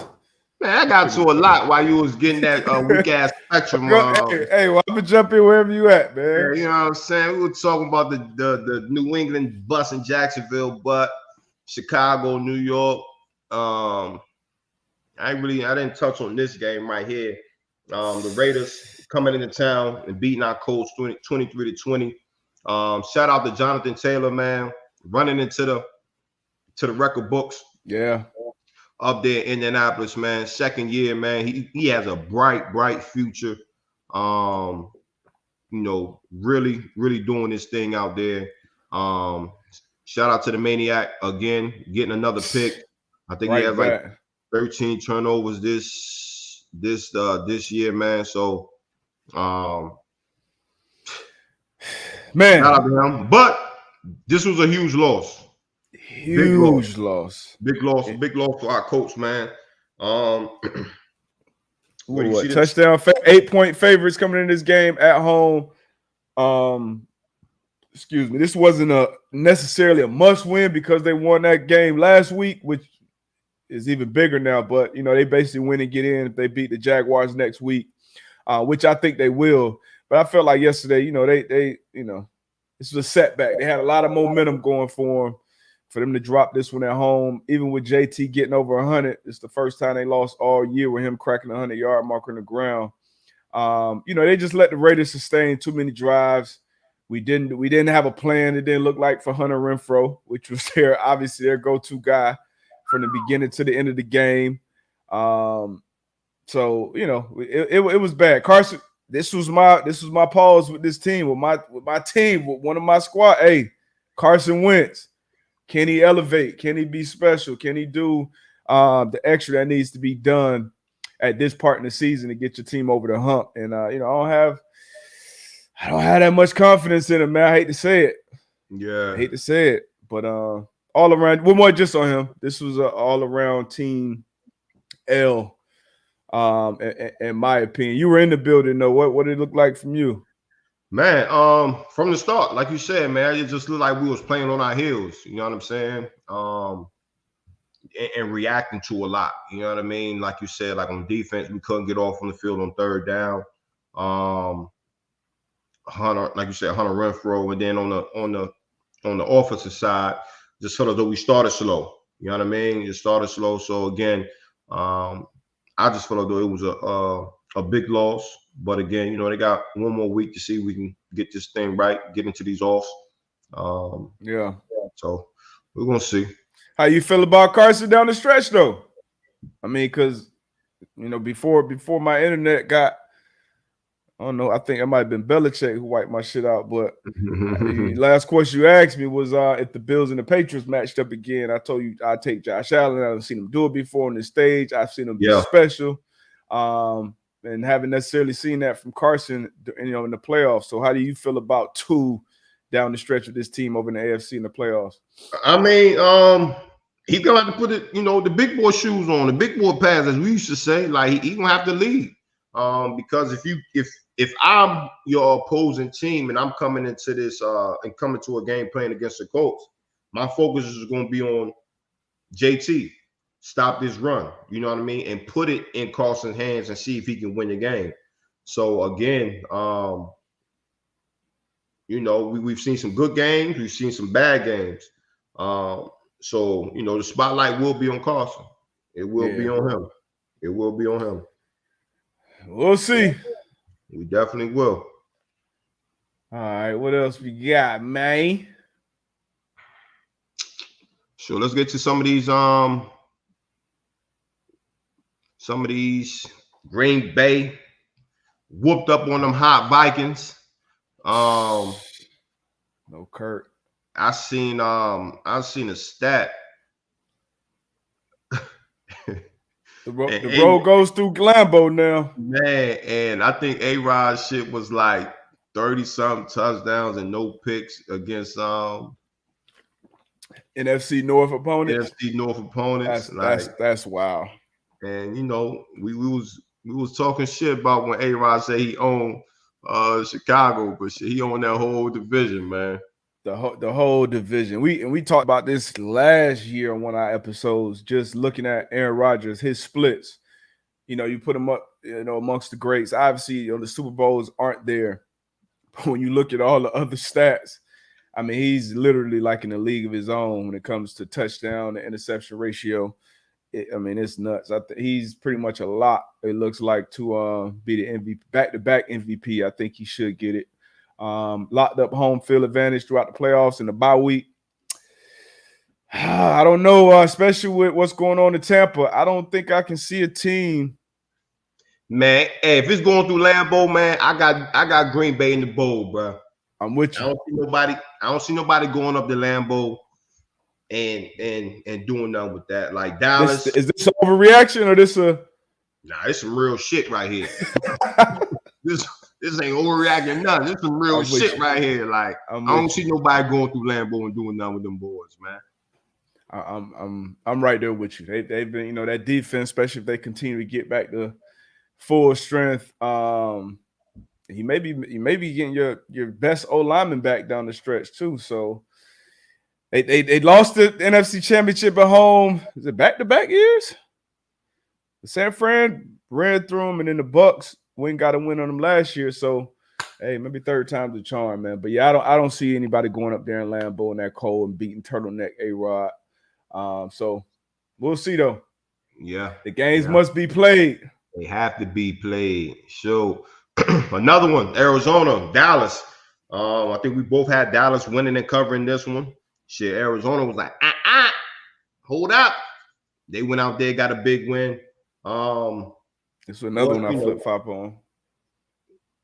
B: Man, I got to a lot while you was getting that weak ass spectrum.
A: Hey, well, I'm gonna jump in wherever you at, man.
B: Yeah, you know what I'm saying? We were talking about the New England bus in Jacksonville, but Chicago, New York. I didn't touch on this game right here. The Raiders coming into town and beating our Colts 23-20. Shout out to Jonathan Taylor, man, running into the record books.
A: Yeah.
B: Up there in Indianapolis, man. Second year, man. He has a bright future. Really, really doing this thing out there. Shout out to the Maniac again, getting another pick. I think he has like 13 turnovers this year, man. So
A: man,
B: shout out to him. But this was a huge loss.
A: Huge loss.
B: Big loss for our coach, man.
A: What touchdown? 8-point favorites coming in this game at home. Excuse me. This wasn't necessarily a must win because they won that game last week, which is even bigger now. But they basically win and get in if they beat the Jaguars next week, which I think they will. But I felt like yesterday, they this was a setback. They had a lot of momentum going for them. For them to drop this one at home, even with JT getting over 100, it's the first time they lost all year with him cracking the 100-yard marker on the ground. They just let the Raiders sustain too many drives. We didn't have a plan. It didn't look like for Hunter Renfrow, which was obviously their go-to guy from the beginning to the end of the game. It was bad. Carson, this was my pause with this team, with my team, with one of my squad. Hey, Carson Wentz. Can he elevate? Can he be special? Can he do the extra that needs to be done at this part in the season to get your team over the hump? And I don't have that much confidence in him, man. I hate to say it.
B: Yeah,
A: I hate to say it, but all around, one more just on him. This was an all around team L. In my opinion, you were in the building though. What did it look like from you?
B: Man, from the start, like you said, man, it just looked like we was playing on our heels. You know what I'm saying? And reacting to a lot. You know what I mean? Like you said, like on defense, we couldn't get off on the field on third down. Hunter, like you said, Hunter Renfrow, and then on the offensive side, just sort of though we started slow. You know what I mean? It started slow. So again, I just felt though it was a big loss. But again, they got one more week to see if we can get this thing right, get into these offs.
A: Yeah.
B: So we're gonna see.
A: How you feel about Carson down the stretch, though? I mean, because before my internet got, I don't know, I think it might have been Belichick who wiped my shit out. But last question you asked me was if the Bills and the Patriots matched up again. I told you I'd take Josh Allen. I've seen him do it before on the stage. I've seen him be special. And haven't necessarily seen that from Carson, in the playoffs. So how do you feel about two down the stretch of this team over in the AFC in the playoffs?
B: I mean, he's gonna have to put it, the big boy shoes on, the big boy pads, as we used to say. Like he gonna have to lead. Because if I'm your opposing team and I'm coming into this and coming to a game playing against the Colts, my focus is gonna be on JT. Stop this run, you know what I mean, and put it in Carson's hands and see if he can win the game. So again, we've seen some good games, we've seen some bad games. So the spotlight will be on Carson. It will be on him. It will be on him.
A: We'll see.
B: We definitely will.
A: All right, what else we got, man?
B: So let's get to some of these Green Bay whooped up on them hot Vikings.
A: No Kurt.
B: I seen a stat.
A: The road goes through Lambeau now.
B: Man, and I think A-Rod's shit was like 30-something touchdowns and no picks against
A: NFC North opponents.
B: NFC North opponents.
A: That's wow.
B: And we was talking shit about when A-Rod said he owned Chicago, but shit, he owned that whole division, man.
A: The whole division. We talked about this last year on one of our episodes, just looking at Aaron Rodgers, his splits. You put him up, amongst the greats. Obviously, the Super Bowls aren't there. But when you look at all the other stats, I mean, he's literally like in a league of his own when it comes to touchdown to interception ratio. It's nuts. He's pretty much a lot, it looks like, to be the MVP, back-to-back MVP. I think he should get it. Locked up home field advantage throughout the playoffs and the bye week. I don't know, especially with what's going on in Tampa. I don't think I can see a team.
B: Man, hey, if it's going through Lambeau, man, I got Green Bay in the bowl, bro.
A: I'm with you.
B: I don't see nobody going up to Lambeau and doing nothing with that. Like Dallas.
A: Is this an overreaction or this a?
B: Nah, it's some real shit right here. This ain't overreacting nothing. This some real shit right here. Like I don't see nobody going through Lambeau and doing nothing with them boys, man.
A: I'm right there with you. They've been, that defense, especially if they continue to get back to full strength. He may be getting your best O lineman back down the stretch too. So they lost the NFC Championship at home. Is it back-to-back years? San Fran ran through them, and then the Bucks got a win on them last year. So Hey, maybe third time's the charm, man. But yeah, I don't see anybody going up there in Lambeau in that cold and beating turtleneck A-Rod. So we'll see though.
B: Yeah.
A: The games
B: Yeah.
A: must be played.
B: They have to be played. So another one, Arizona, Dallas. I think we both had Dallas winning and covering this one. Shit, Arizona was like, hold up. They went out there, got a big win.
A: This is another one I
B: you know,
A: flip flop on.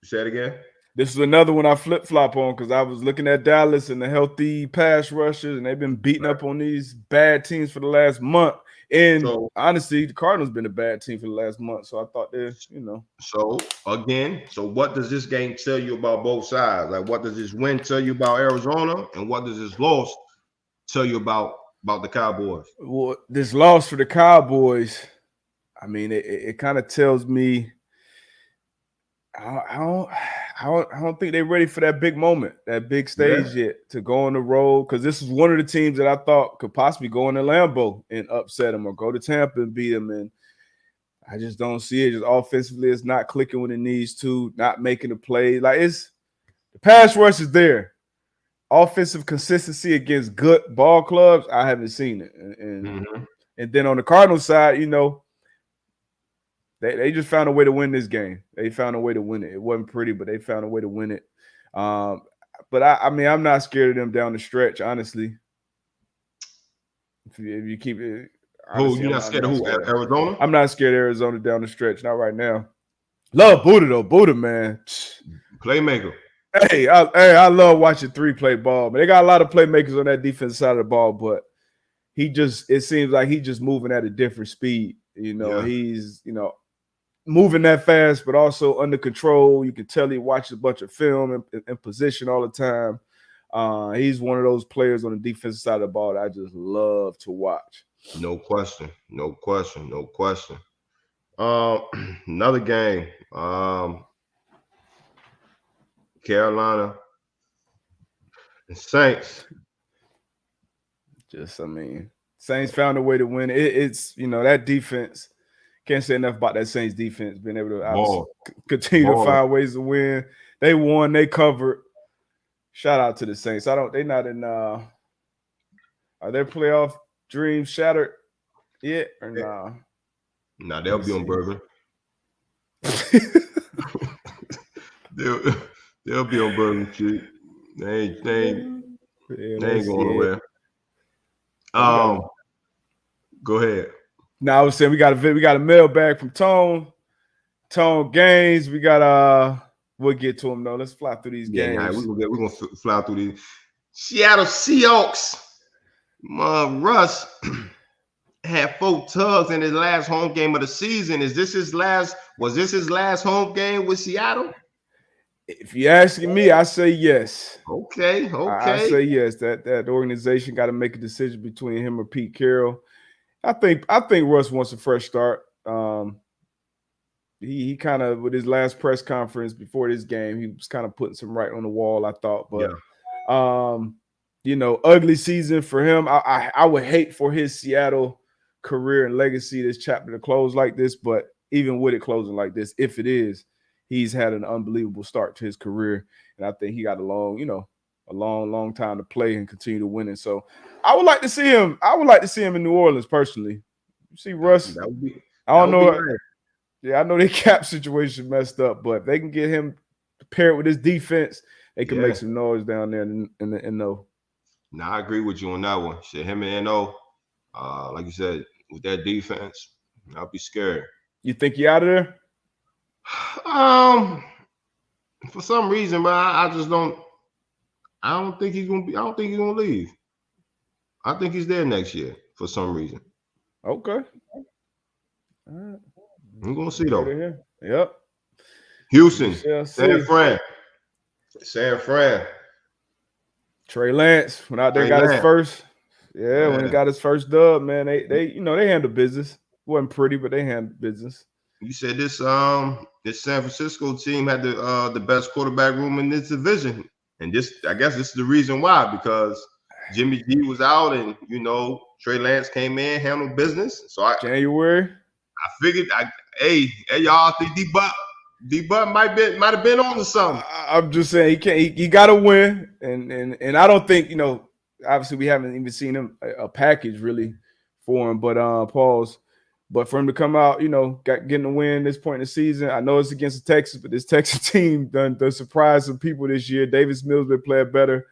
B: say it again.
A: This is another one I flip flop on because I was looking at Dallas and the healthy pass rushers, and they've been beating up on these bad teams for the last month. And
B: So
A: honestly, the Cardinals been a bad team for the last month. So I thought they're,
B: So again, so what does this game tell you about both sides? Like, what does this win tell you about Arizona, and what does this loss tell you about the Cowboys?
A: Well, this loss for the Cowboys, I mean, it kind of tells me I don't think they're ready for that big moment, that big stage yet to go on the road. Because this is one of the teams that I thought could possibly go into Lambeau and upset them, or go to Tampa and beat them. And I just don't see it. Just offensively, it's not clicking when it needs to, not making the play. Like, it's the pass rush is there. Offensive consistency against good ball clubs, I haven't seen it. And then on the Cardinals side, they just found a way to win this game. They found a way to win it. It wasn't pretty, but they found a way to win it. But I mean, I'm not scared of them down the stretch, honestly. If you keep it, honestly,
B: You're not scared of who? Arizona?
A: I'm not scared of Arizona down the stretch, not right now. Love Buddha though, Buddha, man,
B: Playmaker.
A: Hey, I love watching 3 play ball, but they got a lot of playmakers on that defensive side of the ball, but it seems like he's just moving at a different speed. He's moving that fast, but also under control. You can tell he watches a bunch of film and position all the time. He's one of those players on the defensive side of the ball that I just love to watch.
B: No question. Another game. Carolina and Saints.
A: Saints found a way to win. It's that defense. Can't say enough about that Saints defense being able to continue to find ways to win. They won. They covered. Shout out to the Saints. They're not in. Are their playoff dreams shattered yet or nah?
B: Nah, they'll be on Bourbon. They'll be on Bourbon Street. They ain't going nowhere. Go ahead.
A: Now I was saying we got a mailbag from Tone Gaines. We got we'll get to them though. Let's fly through these games.
B: Yeah, we're gonna fly through these. Seattle Seahawks. Russ had 4 tugs in his last home game of the season. Was this his last home game with Seattle?
A: If you're asking me, I say yes.
B: Okay.
A: I say yes. That organization got to make a decision between him or Pete Carroll. I think Russ wants a fresh start. He kind of, with his last press conference before this game, he was kind of putting some right on the wall, I thought. But ugly season for him. I would hate for his Seattle career and legacy, this chapter to close like this. But even with it closing like this, if it is, he's had an unbelievable start to his career, and I think he got a long time to play and continue to win it. So I would like to see him. I would like to see him in New Orleans personally. You see Russ. I don't know. Yeah, I know their cap situation messed up, but if they can get him paired with his defense, they can make some noise down there in the NO.
B: Nah, I agree with you on that one. Shit, him and NO, like you said, with that defense, I'll be scared.
A: You think he out of there?
B: For some reason, but I just don't. I don't think he's gonna leave. I think he's there next year for some reason.
A: Okay. All right.
B: I'm gonna see though.
A: Yep.
B: Houston, San Fran.
A: Trey Lance went out there, got his first. Yeah, when he got his first dub, man, they handled business. Wasn't pretty, but they handled business.
B: You said this San Francisco team had the best quarterback room in this division, and I guess this is the reason why, because Jimmy G was out, and Trey Lance came in, handled business. So
A: January.
B: I figured, hey y'all, think D-Buck, D-Butt might have been on to something.
A: I'm just saying he can't. He got to win, and I don't think obviously we haven't even seen him a package really for him, but pause. But for him to come out, getting a win this point in the season, I know it's against the Texas, but this Texas team done surprised some people this year. Davis Mills been playing better.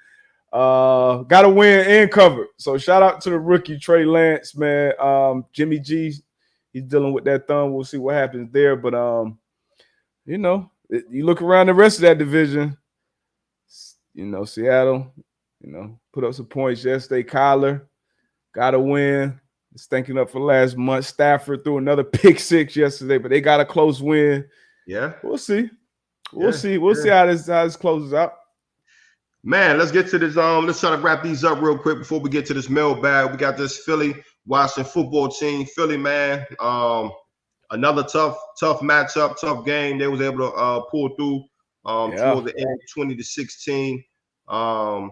A: Got to win and cover. So shout out to the rookie Trey Lance, man. Jimmy G, he's dealing with that thumb. We'll see what happens there, but you look around the rest of that division, Seattle, put up some points yesterday. Kyler got to win. Stinking up for last month. Stafford threw another pick 6 yesterday, but they got a close win.
B: Yeah.
A: We'll see. We'll see how this closes out.
B: Man, let's get to this. Let's try to wrap these up real quick before we get to this mailbag. We got this Philly Washington football team. Philly, man. Another tough matchup, tough game. They was able to pull through toward the end, 20-16.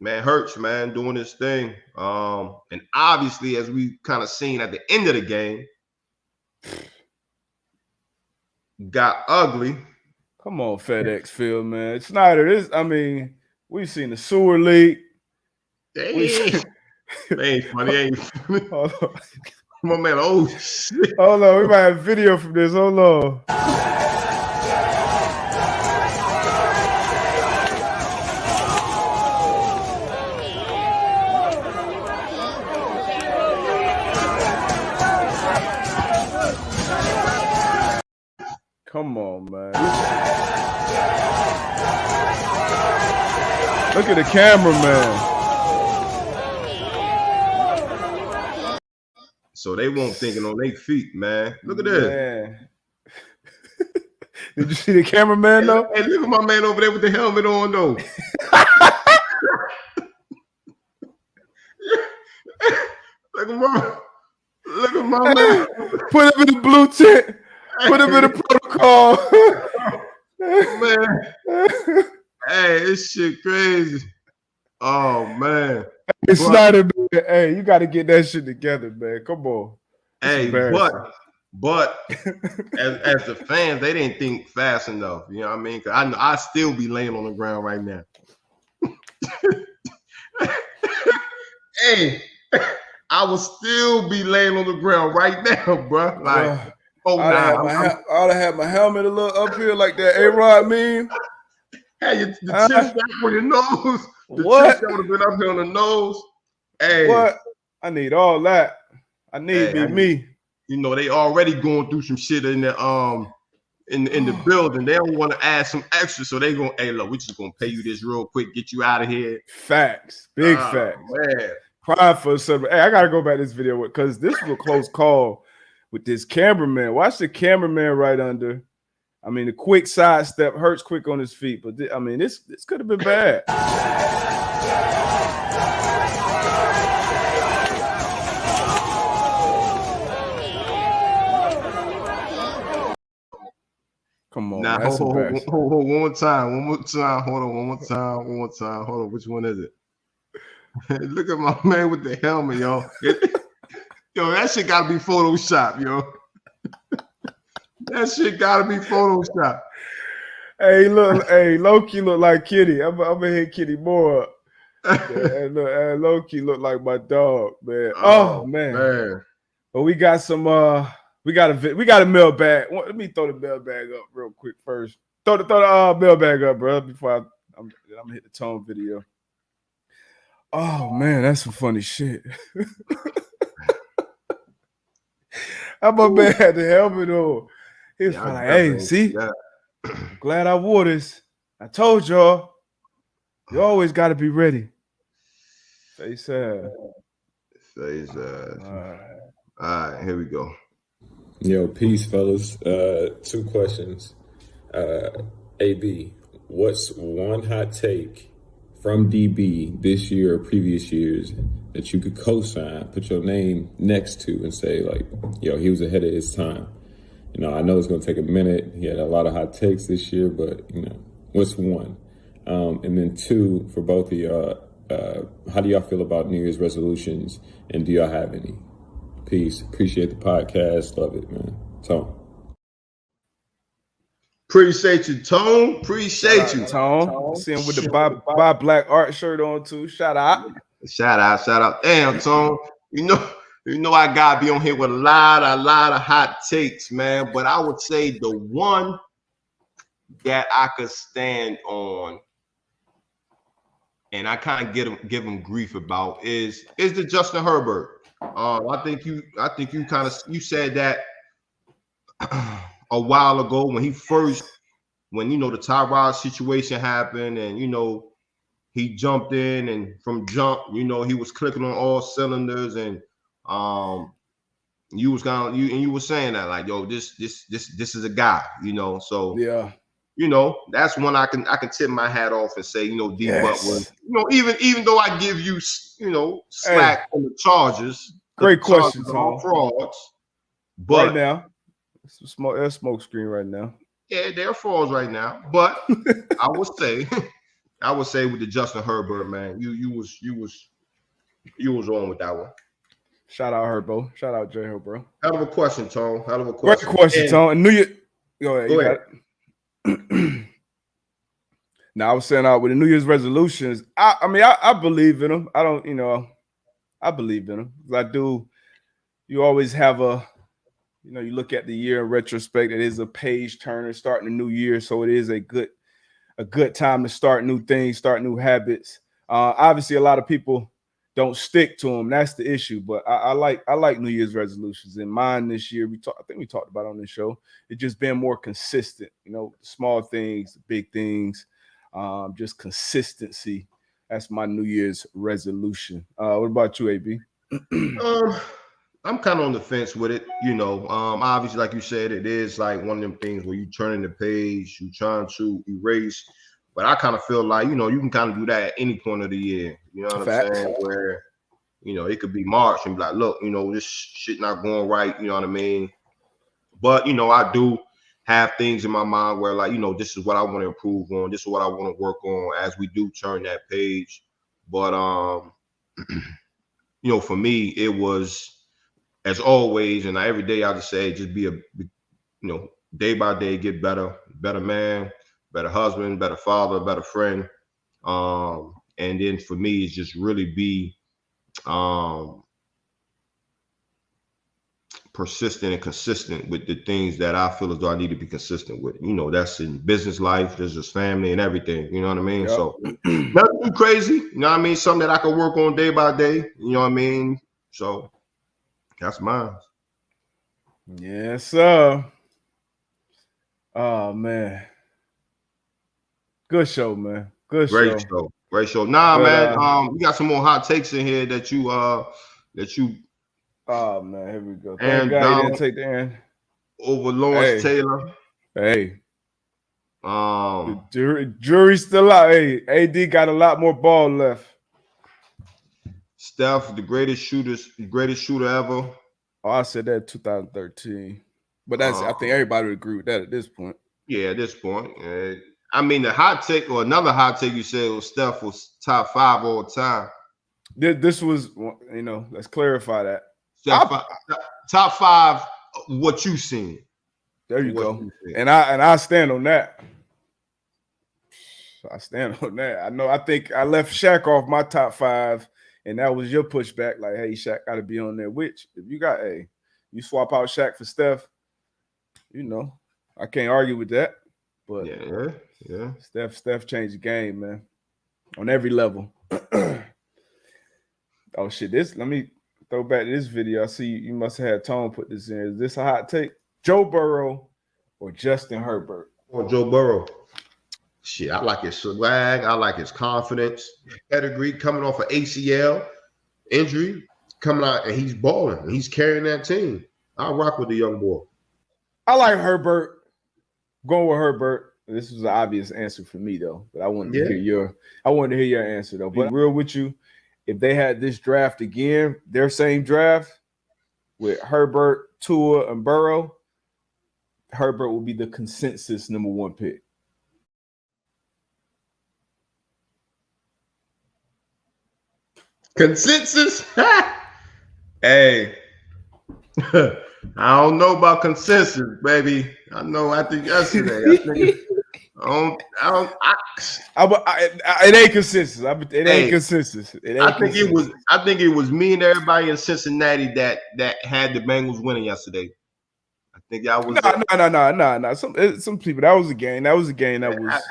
B: Man, Hurts, man, doing his thing. And obviously, as we kind of seen at the end of the game, got ugly.
A: Come on, FedEx Field, man. Snyder, we've seen the sewer leak.
B: Ain't funny, ain't funny.
A: Hold on.
B: My man, oh shit.
A: Hold on, we might have video from this. Hold on. Come on, man. Look at the cameraman.
B: So they won't thinking on their feet, man. Look at this.
A: Man. Did you see the cameraman though?
B: Hey, look at my man over there with the helmet on though. Look at my man.
A: Put him in the blue tent. Put him in the protocol.
B: Man. Hey, this shit crazy. Oh man.
A: Hey, Snyder, man. Hey, you got to get that shit together, man. Come on.
B: Hey, but as the fans, they didn't think fast enough. You know what I mean? Because I still be laying on the ground right now. Hey, I will still be laying on the ground right now, bro. Like,
A: I'd have had my helmet a little up here like that A-Rod meme.
B: Hey, the chest back on your nose. The chest would have been up here on the nose. Hey,
A: what? I need all that. I need me.
B: You know, they already going through some shit in the in the building. They don't want to add some extra, so they gonna, hey, look, we just gonna pay you this real quick, get you out of here.
A: Facts, big facts,
B: man.
A: Crying for some. Hey, I gotta go back to this video because this was a close call with this cameraman. Watch the cameraman right under. I mean, the quick sidestep hurts quick on his feet, but this could have been bad. Come on.
B: Now, hold one more time. Hold on, one more time. Hold on. Which one is it? Look at my man with the helmet, yo. Yo, that shit gotta be Photoshop, yo. That shit gotta be Photoshop.
A: Hey, look, Loki look like Kitty. I'm gonna hit Kitty more up. And Loki look like my dog, man. Oh man. But we got some we got a mailbag. Let me throw the mailbag up real quick first. Throw the mailbag up, bro, before I'm gonna hit the tone video. Oh man, that's some funny shit. How my man had the helmet on. He was like, hey, see? I'm glad I wore this. I told y'all, you always got to be ready. Face ass.
B: All right, here we go.
C: Yo, peace, fellas. 2 questions. AB, what's one hot take from DB this year or previous years that you could co-sign, put your name next to and say, like, yo, he was ahead of his time? You know, I know it's going to take a minute. He had a lot of hot takes this year, but, you know, what's one? And then 2, for both of y'all, how do y'all feel about New Year's resolutions, and do y'all have any? Peace. Appreciate the podcast. Love it, man. So,
B: Appreciate you, Tone. Appreciate you.
A: Tone. See him with the buy black art shirt on too. Shout out.
B: Shout out. Damn, Tone. You know I gotta be on here with a lot of hot takes, man. But I would say the one that I could stand on, and I kind of give him grief about, is the Justin Herbert. I think you said that a while ago when the Tyrod situation happened, and he jumped in, and from jump, he was clicking on all cylinders, and you were saying that like, yo, this is a guy, so
A: yeah.
B: That's one I can tip my hat off and say, D
A: Yes.
B: Butler, even though I give you, slack on the Chargers.
A: Great question, Tom.
B: Frauds, but
A: right now, there's smoke screen right now.
B: Yeah, they're frauds right now. But I would say with the Justin Herbert, man, you was on with that one.
A: Shout out Herbo. Shout out J Herbo.
B: Hell of a question, Tone. Hell of a question.
A: Great question, Tone. Go ahead. Now I was saying with the New Year's resolutions, I believe in them. I don't, I believe in them. I do. You always have you look at the year in retrospect. It is a page turner starting a new year, so it is a good time to start new things, start new habits. Obviously, a lot of people don't stick to them. That's the issue. But I like New Year's resolutions. In mine this year, I think we talked about on this show. It just being more consistent. Small things, big things, just consistency. That's my New Year's resolution. What about you, AB?
B: I'm kind of on the fence with it. Obviously, like you said, it is like one of them things where you turning the page, you trying to erase. But I kind of feel like, you can kind of do that at any point of the year. You know what I'm saying? Where, it could be March and be like, look, this shit not going right. You know what I mean? But, I do have things in my mind where, like, this is what I want to improve on. This is what I want to work on as we do turn that page. But, for me, it was, as always, and every day I just say, just be day by day, get better man, better husband, better father, better friend. And then for me, it's just really be persistent and consistent with the things that I feel as though I need to be consistent with. That's in business life, there's just family and everything. You know what I mean? Yep. So nothing too crazy. You know what I mean? Something that I can work on day by day. You know what I mean? So that's mine.
A: Yes, sir. Oh man. Good show, man. Great show.
B: Nah, man. We got some more hot takes in here that you
A: oh man, here we go. Thank God you didn't take the end.
B: Over Lawrence Taylor.
A: Hey. The jury's still out. Hey, AD got a lot more ball left.
B: Steph, the greatest shooter ever.
A: Oh, I said that in 2013. But that's I think everybody would agree with that at this point.
B: Yeah, at this point. I mean, the hot take or another hot take you said was Steph was top 5 all time.
A: This was, let's clarify that.
B: Top 5, what you seen.
A: There you go. And I stand on that. I stand on that. I think I left Shaq off my top 5, and that was your pushback. Like, hey, Shaq got to be on there. Which, if you got you swap out Shaq for Steph, I can't argue with that. But
B: yeah.
A: Steph changed the game, man, on every level. Oh shit! Let me throw back to this video. I see you must have had Tone put this in. Is this a hot take? Joe Burrow or Justin Herbert?
B: Or Joe Burrow. Shit, I like his swag. I like his confidence. Pedigree coming off an ACL injury, coming out, and he's balling. He's carrying that team. I rock with the young boy.
A: I like Herbert. Going with Herbert. This was an obvious answer for me, though. But I wanted to hear your answer, though. But real with you, if they had this draft again, their same draft with Herbert, Tua, and Burrow, Herbert will be the consensus number 1 pick.
B: Consensus? Hey. I don't know about consensus, baby. I know after yesterday.
A: It ain't consensus. It ain't consensus.
B: I think it was me and everybody in Cincinnati that had the Bengals winning yesterday. I think that was
A: no. Some people, that was a game. That was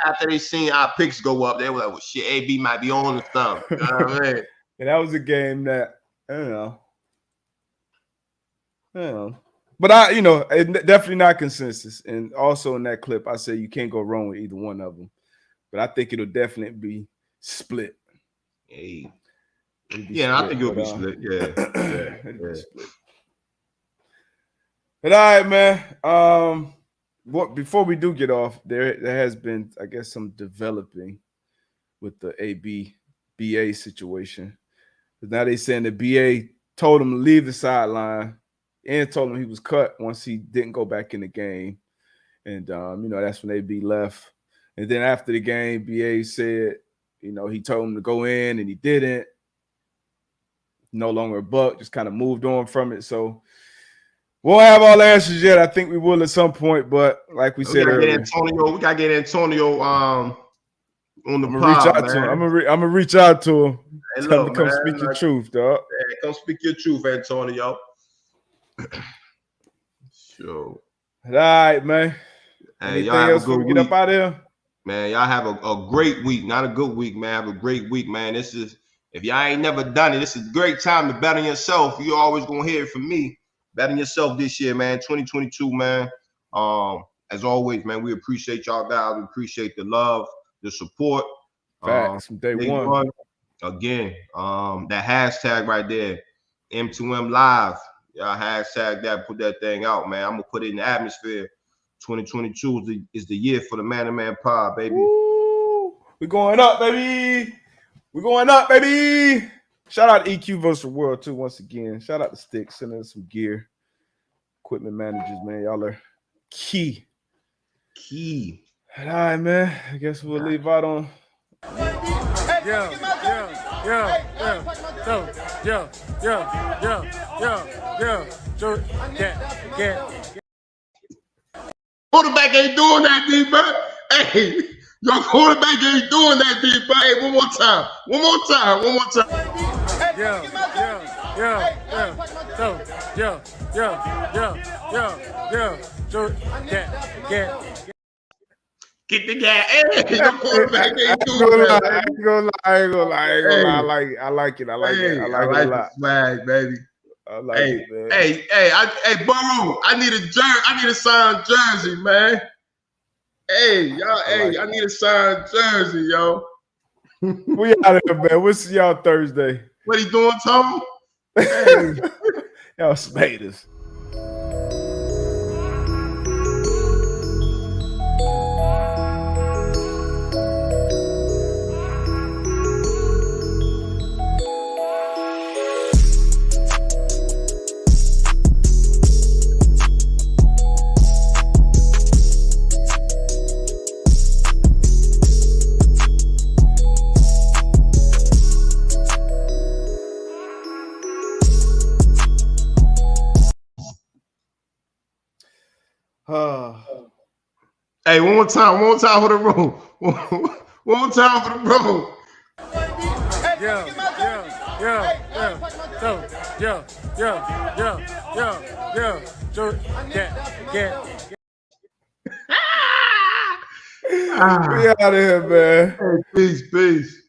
B: after they seen our picks go up, they were like, well, shit, AB might be on the stump. You know what I mean?
A: And that was a game that I don't know. But definitely not consensus. And also in that clip, I said you can't go wrong with either one of them. But I think it'll definitely be split.
B: Hey. I think it'll be split. Yeah.
A: Split. But all right, man. Before we do get off, there has been, I guess, some developing with the BA situation. Because now they saying the BA told him to leave the sideline and told him he was cut once he didn't go back in the game. And, that's when AB left. And then after the game, BA said, he told him to go in and he didn't. No longer a Buck, just kind of moved on from it. So we'll have all the answers yet. I think we will at some point, but like we said earlier,
B: we gotta get Antonio on the
A: pod. Reach out to him. I'm gonna reach out to him.
B: Hey,
A: Tell him to come speak your truth, dog.
B: Yeah, come speak your truth, Antonio. Sure.
A: All right, man.
B: Hey,
A: anything else before we get up out of here?
B: Man, y'all have a great week. Not a good week, man. Have a great week, man. If y'all ain't never done it, this is a great time to bet on yourself. You're always gonna hear it from me. Bet on yourself this year, man. 2022, man. As always, man, we appreciate y'all guys. We appreciate the love, the support.
A: Facts from day one.
B: Again, that hashtag right there, M2M Live. Y'all hashtag that, put that thing out, man. I'm gonna put it in the atmosphere. 2022 is the year for the man-to-man pod, baby.
A: Woo! We're going up, baby. We're going up, baby. Shout out to EQ versus the World, too, once again. Shout out to Sticks, sending us some gear. Equipment managers, man. Y'all are key. All right, man. I guess we'll leave out on.
B: Quarterback ain't doing that, D-Buck. Hey, your quarterback ain't doing that, D-Buck. Hey, one more time. Get the guy. Hey, your quarterback ain't doing that.
A: I ain't gonna lie. I like it. I like it a lot.
B: Swag, baby.
A: I like it, man.
B: Hey, Burrow, I need a signed jersey, man. Hey, y'all, I need a signed jersey, yo.
A: We out of here, man. We'll see y'all Thursday.
B: What he doing, Tom? Hey.
A: Y'all spaders.
B: Hey, one more time for the room. One more time for the room.
A: We out of here, man.
B: Hey, peace.